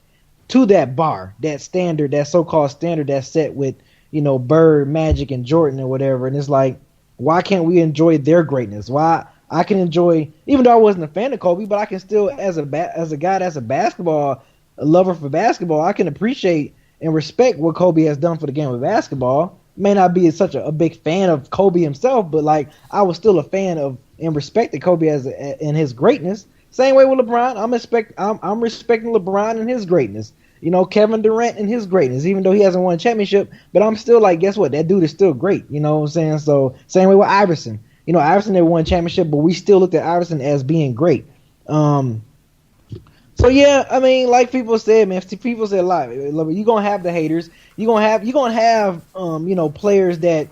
bar, that standard, that so-called standard that's set with, you know, Bird, Magic, and Jordan or whatever. And it's like, why can't we enjoy their greatness? Why I can enjoy, even though I wasn't a fan of Kobe, but I can still, as a guy that's a lover for basketball, I can appreciate and respect what Kobe has done for the game of basketball. May not be such a big fan of Kobe himself, but like, I was still a fan of and respected Kobe in his greatness. Same way with LeBron. I'm respecting LeBron and his greatness. You know, Kevin Durant and his greatness, even though he hasn't won a championship, but I'm still like, guess what? That dude is still great. You know what I'm saying? So same way with Iverson. You know, Iverson never won a championship, but we still looked at Iverson as being great. So yeah, I mean, like people said, man, people say a lot. You're gonna have the haters. You're gonna have you know, players that,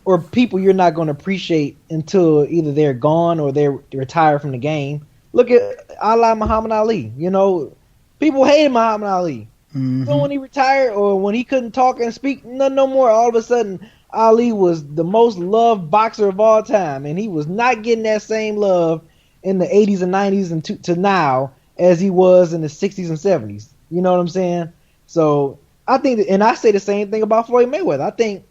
or people you're not gonna appreciate until either they're gone or they're retired from the game. Look at Muhammad Ali. You know, people hated Muhammad Ali. So when he retired or when he couldn't talk and speak no more, all of a sudden Ali was the most loved boxer of all time, and he was not getting that same love in the 80s and 90s and to now as he was in the 60s and 70s. You know what I'm saying? So I think, and I say the same thing about Floyd Mayweather. I think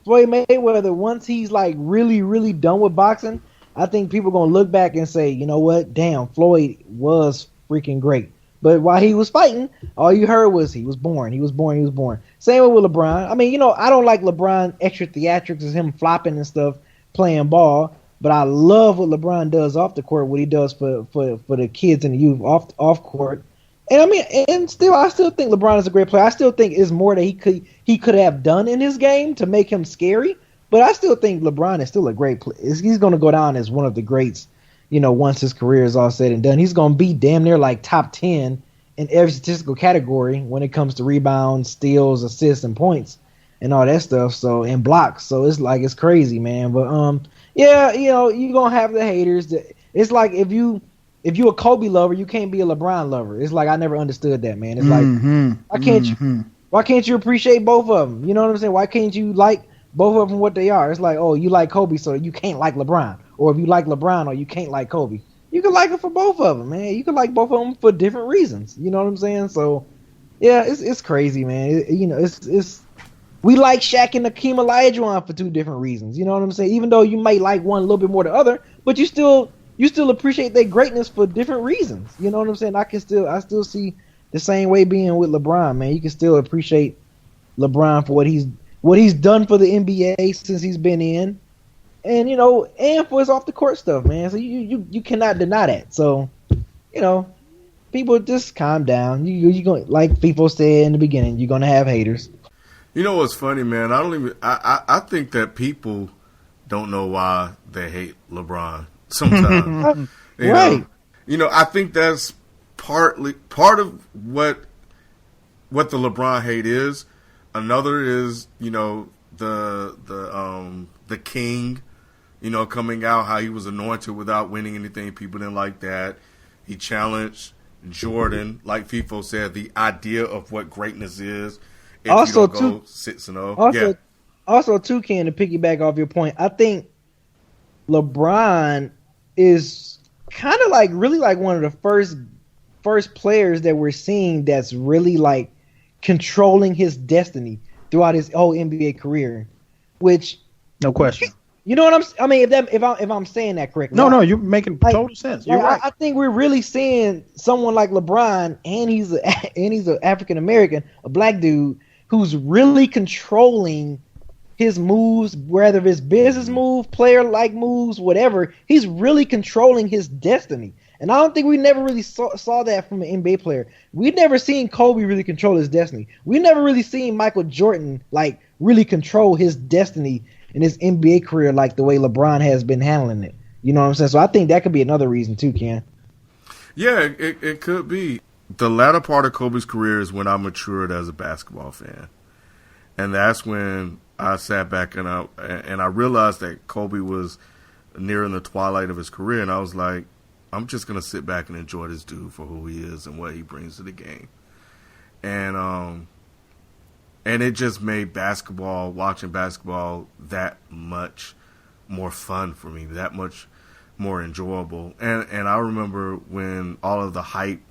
Floyd Mayweather, once he's like really, really done with boxing, I think people are going to look back and say, you know what? Damn, Floyd was freaking great. But while he was fighting, all you heard was he was born. Same way with LeBron. I mean, you know, I don't like LeBron extra theatrics as him flopping and stuff, playing ball. But I love what LeBron does off the court, what he does for the kids and the youth off court. And I mean, and I still think LeBron is a great player. I still think it's more that he could have done in his game to make him scary. But I still think LeBron is still a great player. He's going to go down as one of the greats, you know, once his career is all said and done. He's going to be damn near like top 10 in every statistical category when it comes to rebounds, steals, assists, and points and all that stuff. So, and blocks. So it's like, it's crazy, man. But yeah, you know, you're going to have the haters. It's like if you a Kobe lover, you can't be a LeBron lover. It's like, I never understood that, man. It's like, why can't you appreciate both of them? You know what I'm saying? Why can't you like both of them what they are? It's like, oh, you like Kobe, so you can't like LeBron. Or if you like LeBron, or you can't like Kobe. You can like it for both of them, man. You can like both of them for different reasons. You know what I'm saying? So, yeah, it's crazy, man. You know, it's we like Shaq and Hakeem Olajuwon for two different reasons. You know what I'm saying? Even though you might like one a little bit more than the other, but you still appreciate their greatness for different reasons. You know what I'm saying? I still see the same way being with LeBron, man. You can still appreciate LeBron for what he's done for the NBA since he's been in, and you know, and for his off the court stuff, man. So you cannot deny that. So, you know, people just calm down. You going, like people said in the beginning, you're gonna have haters. You know what's funny, man? I think that people don't know why they hate LeBron sometimes. Right. You know, I think that's part of what the LeBron hate is. Another is, you know, the king, coming out, how he was anointed without winning anything. People didn't like that. He challenged Jordan, like FIFO said, the idea of what greatness is. If Also, you don't go 6-0. Also, too, Ken, to piggyback off your point, I think LeBron is kind of really one of the first players that we're seeing that's really like controlling his destiny throughout his whole NBA career, which no question. You know what I mean, if I'm saying that correctly. No, you're making total sense. You're right. I think we're really seeing someone like LeBron, and he's an African American, a black dude who's really controlling his moves, whether it's business move, player like moves, whatever. He's really controlling his destiny. And I don't think we never really saw that from an NBA player. We've never seen Kobe really control his destiny. We never really seen Michael Jordan really control his destiny in his NBA career like the way LeBron has been handling it. You know what I'm saying? So I think that could be another reason too, Ken. Yeah, it could be. The latter part of Kobe's career is when I matured as a basketball fan. And that's when I sat back and I realized that Kobe was nearing the twilight of his career, and I was like, I'm just going to sit back and enjoy this dude for who he is and what he brings to the game. And it just made watching basketball that much more fun for me, that much more enjoyable. And I remember when all of the hype,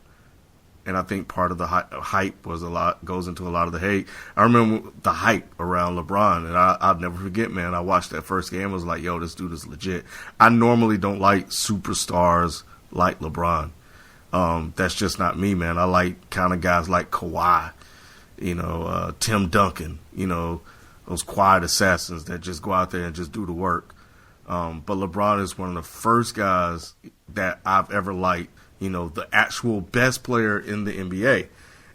and I think part of the hype goes into a lot of the hate. I remember the hype around LeBron, and I'll never forget, man. I watched that first game. I was like, yo, this dude is legit. I normally don't like superstars like LeBron. That's just not me, man. I like kind of guys like Kawhi, Tim Duncan, those quiet assassins that just go out there and just do the work. But LeBron is one of the first guys that I've ever liked, the actual best player in the NBA.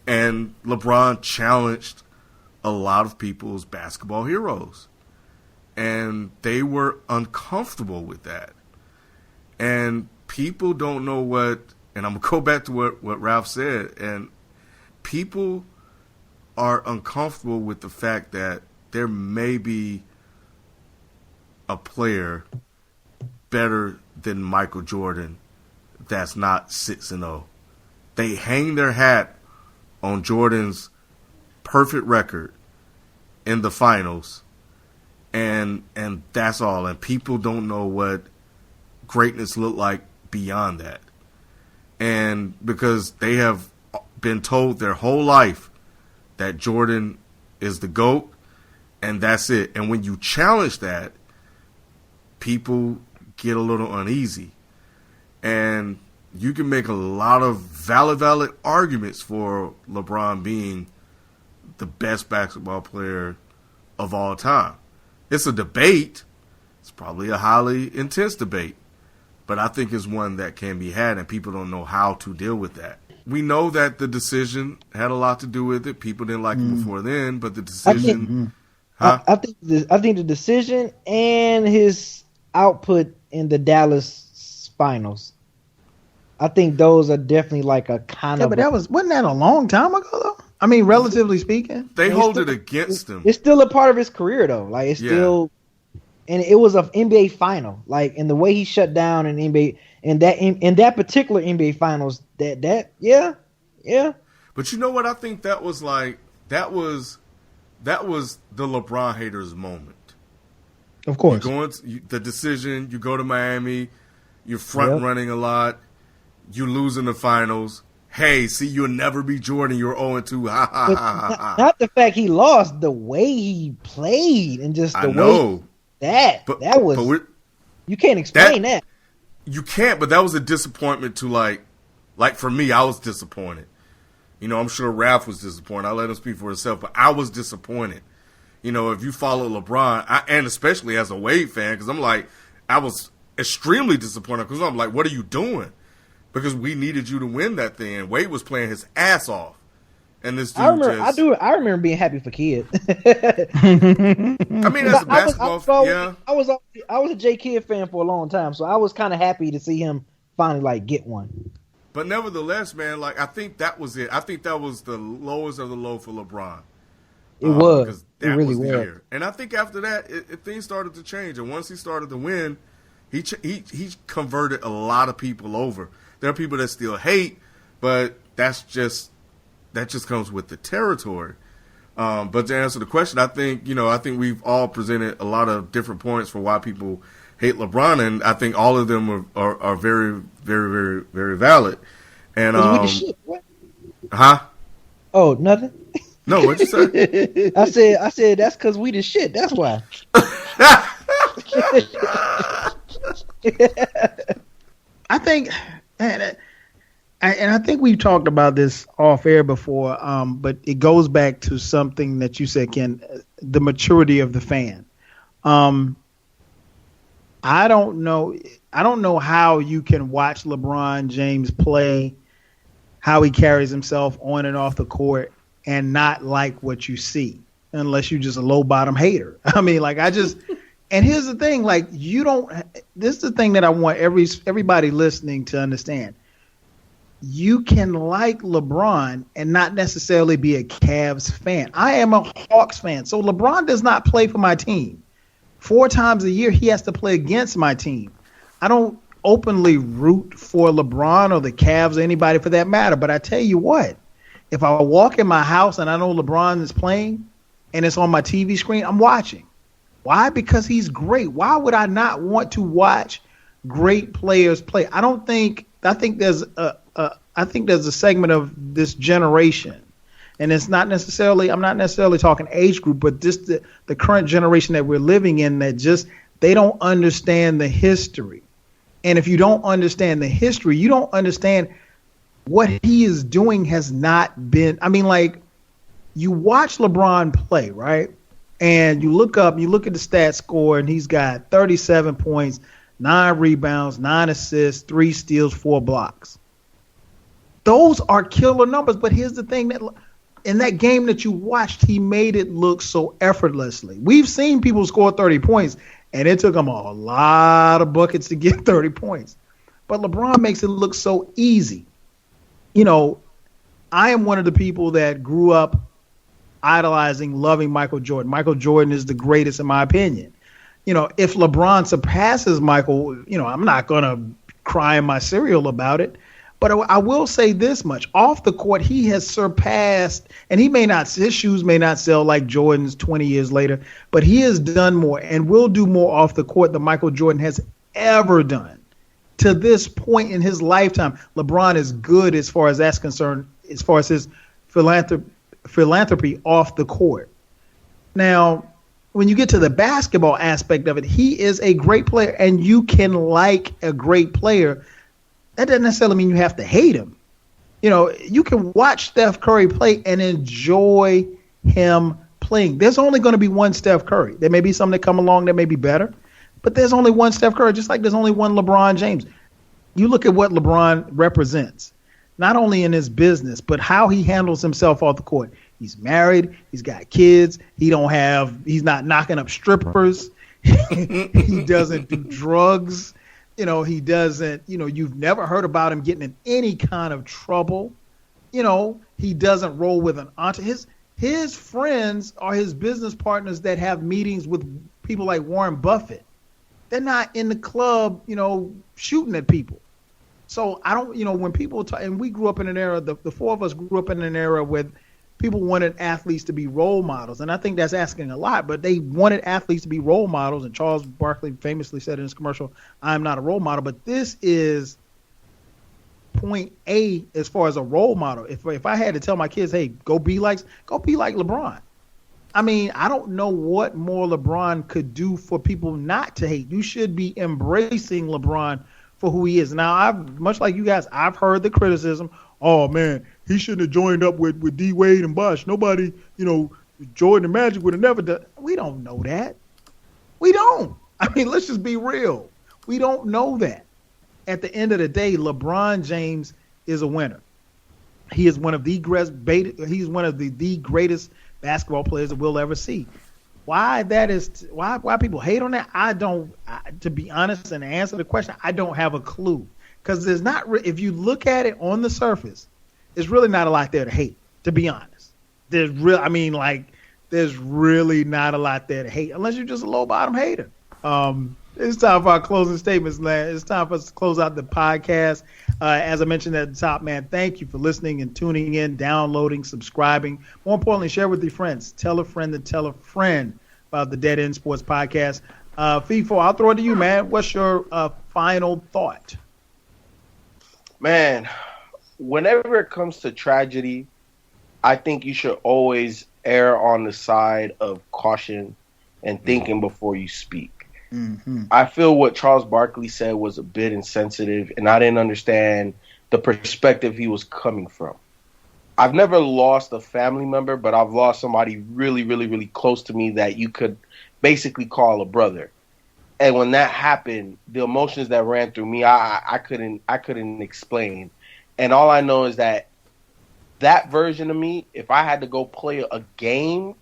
And LeBron challenged a lot of people's basketball heroes. And they were uncomfortable with that. And people don't know and I'm going to go back to what Ralph said, and people are uncomfortable with the fact that there may be a player better than Michael Jordan that's not 6-0. They hang their hat on Jordan's perfect record in the finals, and that's all. And people don't know what greatness looked like beyond that. And because they have been told their whole life that Jordan is the GOAT, and that's it. And when you challenge that, people get a little uneasy. And you can make a lot of valid arguments for LeBron being the best basketball player of all time. It's a debate. It's probably a highly intense debate. But I think it's one that can be had, and people don't know how to deal with that. We know that the decision had a lot to do with it. People didn't like it before then, but the decision... I think the decision and his output in the Dallas finals. I think those are definitely like a kind of. Yeah, but wasn't that a long time ago though? I mean, relatively speaking, they hold it against him. It's still a part of his career though. Like it's still, and it was an NBA final. Like in the way he shut down an NBA in that particular NBA finals. Yeah. But you know what? I think that was like that was the LeBron haters moment. Of course, the decision. You go to Miami, you're front running a lot. You lose in the finals. Hey, see, you'll never be Jordan. You're 0-2. Ha, ha, ha, ha. Not the fact he lost, the way he played and just the way that was. You can't explain that. You can't, but that was a disappointment to like for me, I was disappointed. I'm sure Ralph was disappointed. I let him speak for himself, but I was disappointed. If you follow LeBron, and especially as a Wade fan, because I'm like, I was extremely disappointed because I'm like, what are you doing? Because we needed you to win that thing. Wade was playing his ass off, and this dude I remember being happy for Kidd. I mean, as a basketball, I was a J Kidd fan for a long time, so I was kind of happy to see him finally get one. But nevertheless, man, I think that was it. I think that was the lowest of the low for LeBron. It was. Because It that really was the was. year. And I think after that, things started to change. And once he started to win, he converted a lot of people over. There are people that still hate, but that just comes with the territory. But to answer the question, I think we've all presented a lot of different points for why people hate LeBron, and I think all of them are very, very, very, very valid. And We the shit. What? huh? Oh, nothing. No, what'd you say? I said that's because we the shit. That's why. I think, and I think we've talked about this off air before, but it goes back to something that you said, Ken, the maturity of the fan. I don't know how you can watch LeBron James play, how he carries himself on and off the court, and not like what you see, unless you're just a low bottom hater. I mean, and here's the thing, this is the thing that I want everybody listening to understand. You can like LeBron and not necessarily be a Cavs fan. I am a Hawks fan, so LeBron does not play for my team. 4 times a year, he has to play against my team. I don't openly root for LeBron or the Cavs or anybody for that matter, but I tell you what, if I walk in my house and I know LeBron is playing and it's on my TV screen, I'm watching. Why? Because he's great. Why would I not want to watch great players play? I think there's a segment of this generation, and it's not necessarily, I'm not necessarily talking age group, but just the current generation that we're living in, that just, they don't understand the history. And if you don't understand the history, you don't understand what he is doing has not been, you watch LeBron play, right? And you look at the stat score, and he's got 37 points, 9 rebounds, 9 assists, 3 steals, 4 blocks. Those are killer numbers. But here's the thing, that in that game that you watched, he made it look so effortlessly. We've seen people score 30 points, and it took them a lot of buckets to get 30 points. But LeBron makes it look so easy. I am one of the people that grew up idolizing, loving Michael Jordan. Michael Jordan is the greatest in my opinion. If LeBron surpasses Michael, I'm not going to cry in my cereal about it. But I will say this much. Off the court, he has surpassed, and his shoes may not sell like Jordan's 20 years later, but he has done more and will do more off the court than Michael Jordan has ever done. To this point in his lifetime, LeBron is good as far as that's concerned, as far as his philanthropy off the court. Now, when you get to the basketball aspect of it, he is a great player, and you can like a great player. That doesn't necessarily mean you have to hate him. You can watch Steph Curry play and enjoy him playing. There's only going to be one Steph Curry. There may be some that come along that may be better, but there's only one Steph Curry, just like there's only one LeBron James. You look at what LeBron represents, not only in his business, but how he handles himself off the court. He's married. He's got kids. He's not knocking up strippers. He doesn't do drugs. He doesn't, you've never heard about him getting in any kind of trouble. He doesn't roll with an entourage. His friends are his business partners that have meetings with people like Warren Buffett. They're not in the club, shooting at people. So I don't, when people talk, and we grew up in an era, the 4 of us grew up in an era where people wanted athletes to be role models. And I think that's asking a lot, but they wanted athletes to be role models. And Charles Barkley famously said in his commercial, "I'm not a role model." But this is point A as far as a role model. If I had to tell my kids, hey, go be like LeBron. I don't know what more LeBron could do for people not to hate. You should be embracing LeBron for who he is. Now, much like you guys, I've heard the criticism, oh, man, he shouldn't have joined up with D. Wade and Bosh. Nobody, Jordan and Magic would have never done. We don't know that. We don't. Let's just be real. We don't know that. At the end of the day, LeBron James is a winner. He is one of the greatest basketball players that we'll ever see. Why people hate on that, to be honest and answer the question, I don't have a clue. Because there's not, if you look at it on the surface, there's really not a lot there to hate, to be honest. There's there's really not a lot there to hate unless you're just a low bottom hater. It's time for our closing statements, man. It's time for us to close out the podcast. As I mentioned at the top, man, thank you for listening and tuning in, downloading, subscribing. More importantly, share with your friends. Tell a friend to tell a friend about the Dead End Sports Podcast. FIFO, I'll throw it to you, man. What's your final thought? Man, whenever it comes to tragedy, I think you should always err on the side of caution and thinking before you speak. Mm-hmm. I feel what Charles Barkley said was a bit insensitive, and I didn't understand the perspective he was coming from. I've never lost a family member, but I've lost somebody really, really, really close to me that you could basically call a brother. And when that happened, the emotions that ran through me, I couldn't explain. And all I know is that version of me, if I had to go play a game,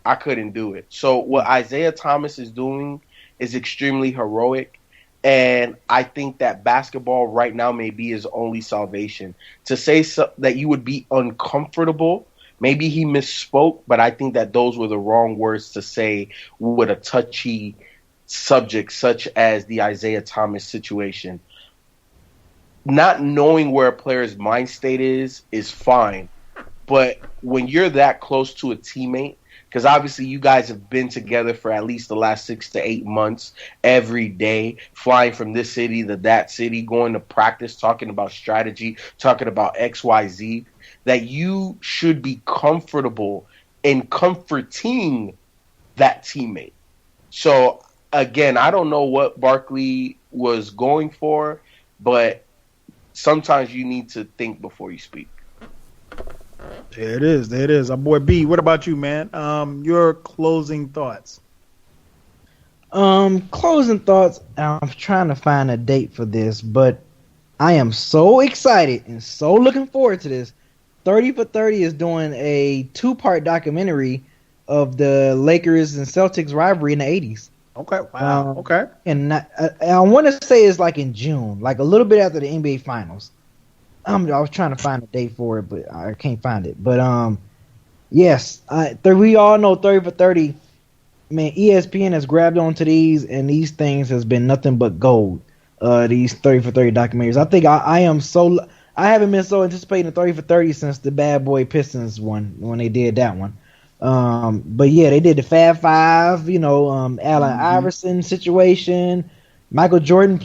I couldn't do it. So what Isaiah Thomas is doing is extremely heroic, and I think that basketball right now may be his only salvation. To say that you would be uncomfortable, maybe he misspoke, but I think that those were the wrong words to say with a touchy subject such as the Isaiah Thomas situation. Not knowing where a player's mind state is fine, but when you're that close to a teammate, because obviously you guys have been together for at least the last 6 to 8 months every day, flying from this city to that city, going to practice, talking about strategy, talking about XYZ, that you should be comfortable in comforting that teammate. So, again, I don't know what Barkley was going for, but sometimes you need to think before you speak. There it is. Our boy B, what about you, man? Your closing thoughts. Closing thoughts. I'm trying to find a date for this, but I am so excited and so looking forward to this. 30 for 30 is doing a 2-part documentary of the Lakers and Celtics rivalry in the 80s. Okay, wow. Okay. And I want to say it's like in June, like a little bit after the NBA Finals. I was trying to find a date for it, but I can't find it. But yes, we all know 30 for 30. Man, ESPN has grabbed onto these, and these things has been nothing but gold. These 30 for 30 documentaries. I think I haven't been so anticipating 30 for 30 since the Bad Boy Pistons one when they did that one. But yeah, they did the Fab Five. Allen Iverson situation. Michael Jordan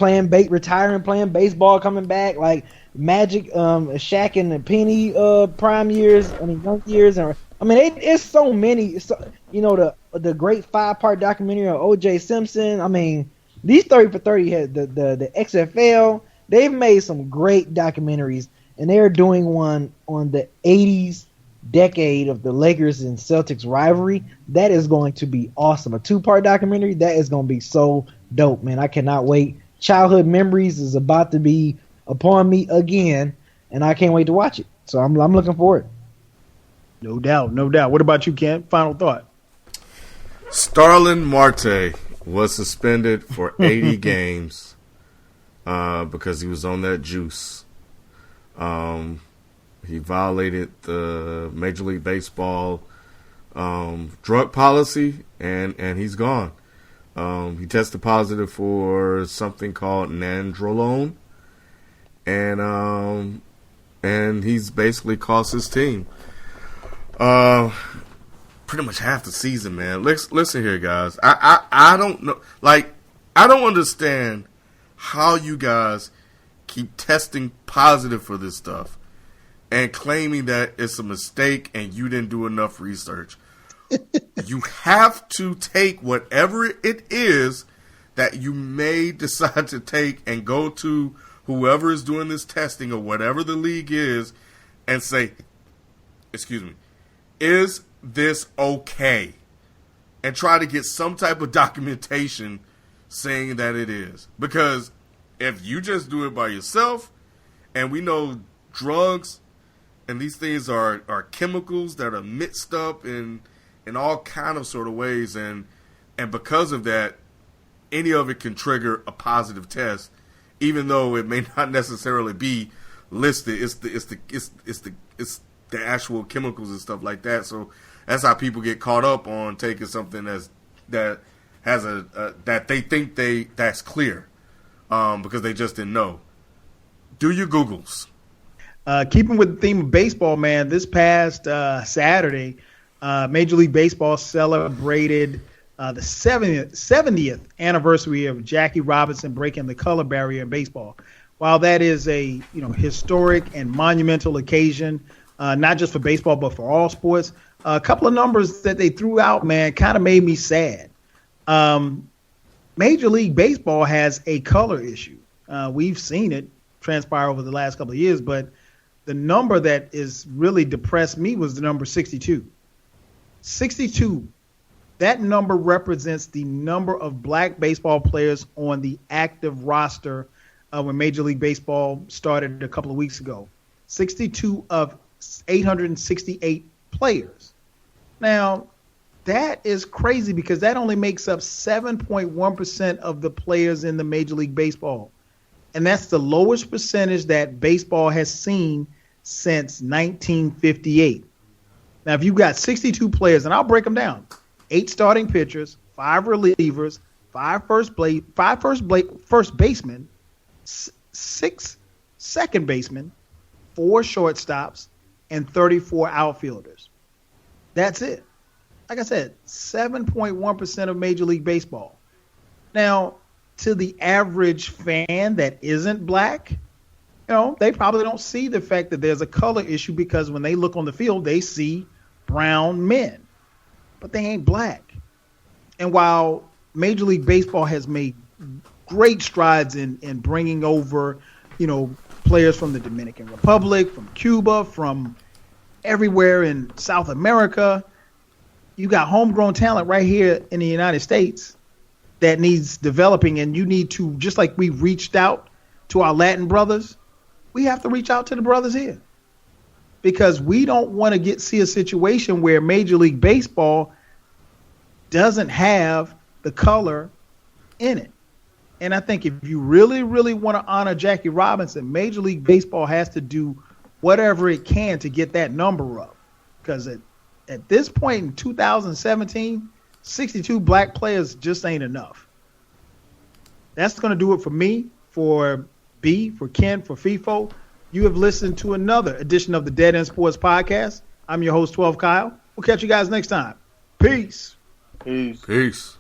retiring, playing baseball, coming back, like Magic, Shaq and the Penny prime years, young years, and it's so many. The great 5-part documentary on O.J. Simpson. These 30 for 30 had the XFL. They've made some great documentaries, and they're doing one on the 80s decade of the Lakers and Celtics rivalry. That is going to be awesome. A 2-part documentary, that is going to be so dope, man. I cannot wait. Childhood memories is about to be upon me again, and I can't wait to watch it. So I'm looking forward. No doubt. What about you, Ken? Final thought. Starling Marte was suspended for 80 games because he was on that juice. He violated the Major League Baseball drug policy, and he's gone. He tested positive for something called nandrolone, and he's basically cost his team pretty much half the season, man. Listen here, guys. I don't know. Like, I don't understand how you guys keep testing positive for this stuff and claiming that it's a mistake and you didn't do enough research. You have to take whatever it is that you may decide to take and go to whoever is doing this testing or whatever the league is and say, excuse me, is this okay? And try to get some type of documentation saying that it is. Because if you just do it by yourself, and we know drugs and these things are chemicals that are mixed up in all kind of sort of ways, and because of that, any of it can trigger a positive test, even though it may not necessarily be listed. It's the actual chemicals and stuff like that. So that's how people get caught up on taking something that has that they think that's clear, because they just didn't know. Do your Googles. Keeping with the theme of baseball, man, this past Saturday, Major League Baseball celebrated the 70th anniversary of Jackie Robinson breaking the color barrier in baseball. While that is a historic and monumental occasion, not just for baseball but for all sports, a couple of numbers that they threw out, man, kind of made me sad. Major League Baseball has a color issue. We've seen it transpire over the last couple of years, but the number that is really depressed me was the number 62. 62. That number represents the number of black baseball players on the active roster when Major League Baseball started a couple of weeks ago. 62 of 868 players. Now, that is crazy because that only makes up 7.1% of the players in the Major League Baseball. And that's the lowest percentage that baseball has seen since 1958. Now, if you've got 62 players, and I'll break them down, 8 starting pitchers, 5 relievers, 5 first basemen, 6 second basemen, 4 shortstops, and 34 outfielders. That's it. Like I said, 7.1% of Major League Baseball. Now, to the average fan that isn't black, they probably don't see the fact that there's a color issue because when they look on the field, they see brown men, but they ain't black. And while Major League Baseball has made great strides in bringing over, players from the Dominican Republic, from Cuba, from everywhere in South America, you got homegrown talent right here in the United States that needs developing, and you need to, just like we reached out to our Latin brothers, we have to reach out to the brothers here because we don't want to see a situation where Major League Baseball doesn't have the color in it. And I think if you really, really want to honor Jackie Robinson, Major League Baseball has to do whatever it can to get that number up, because at this point in 2017, 62 black players just ain't enough. That's going to do it for me, for B, for Ken, for FIFO. You have listened to another edition of the Dead End Sports Podcast. I'm your host, 12 Kyle. We'll catch you guys next time. Peace. Peace.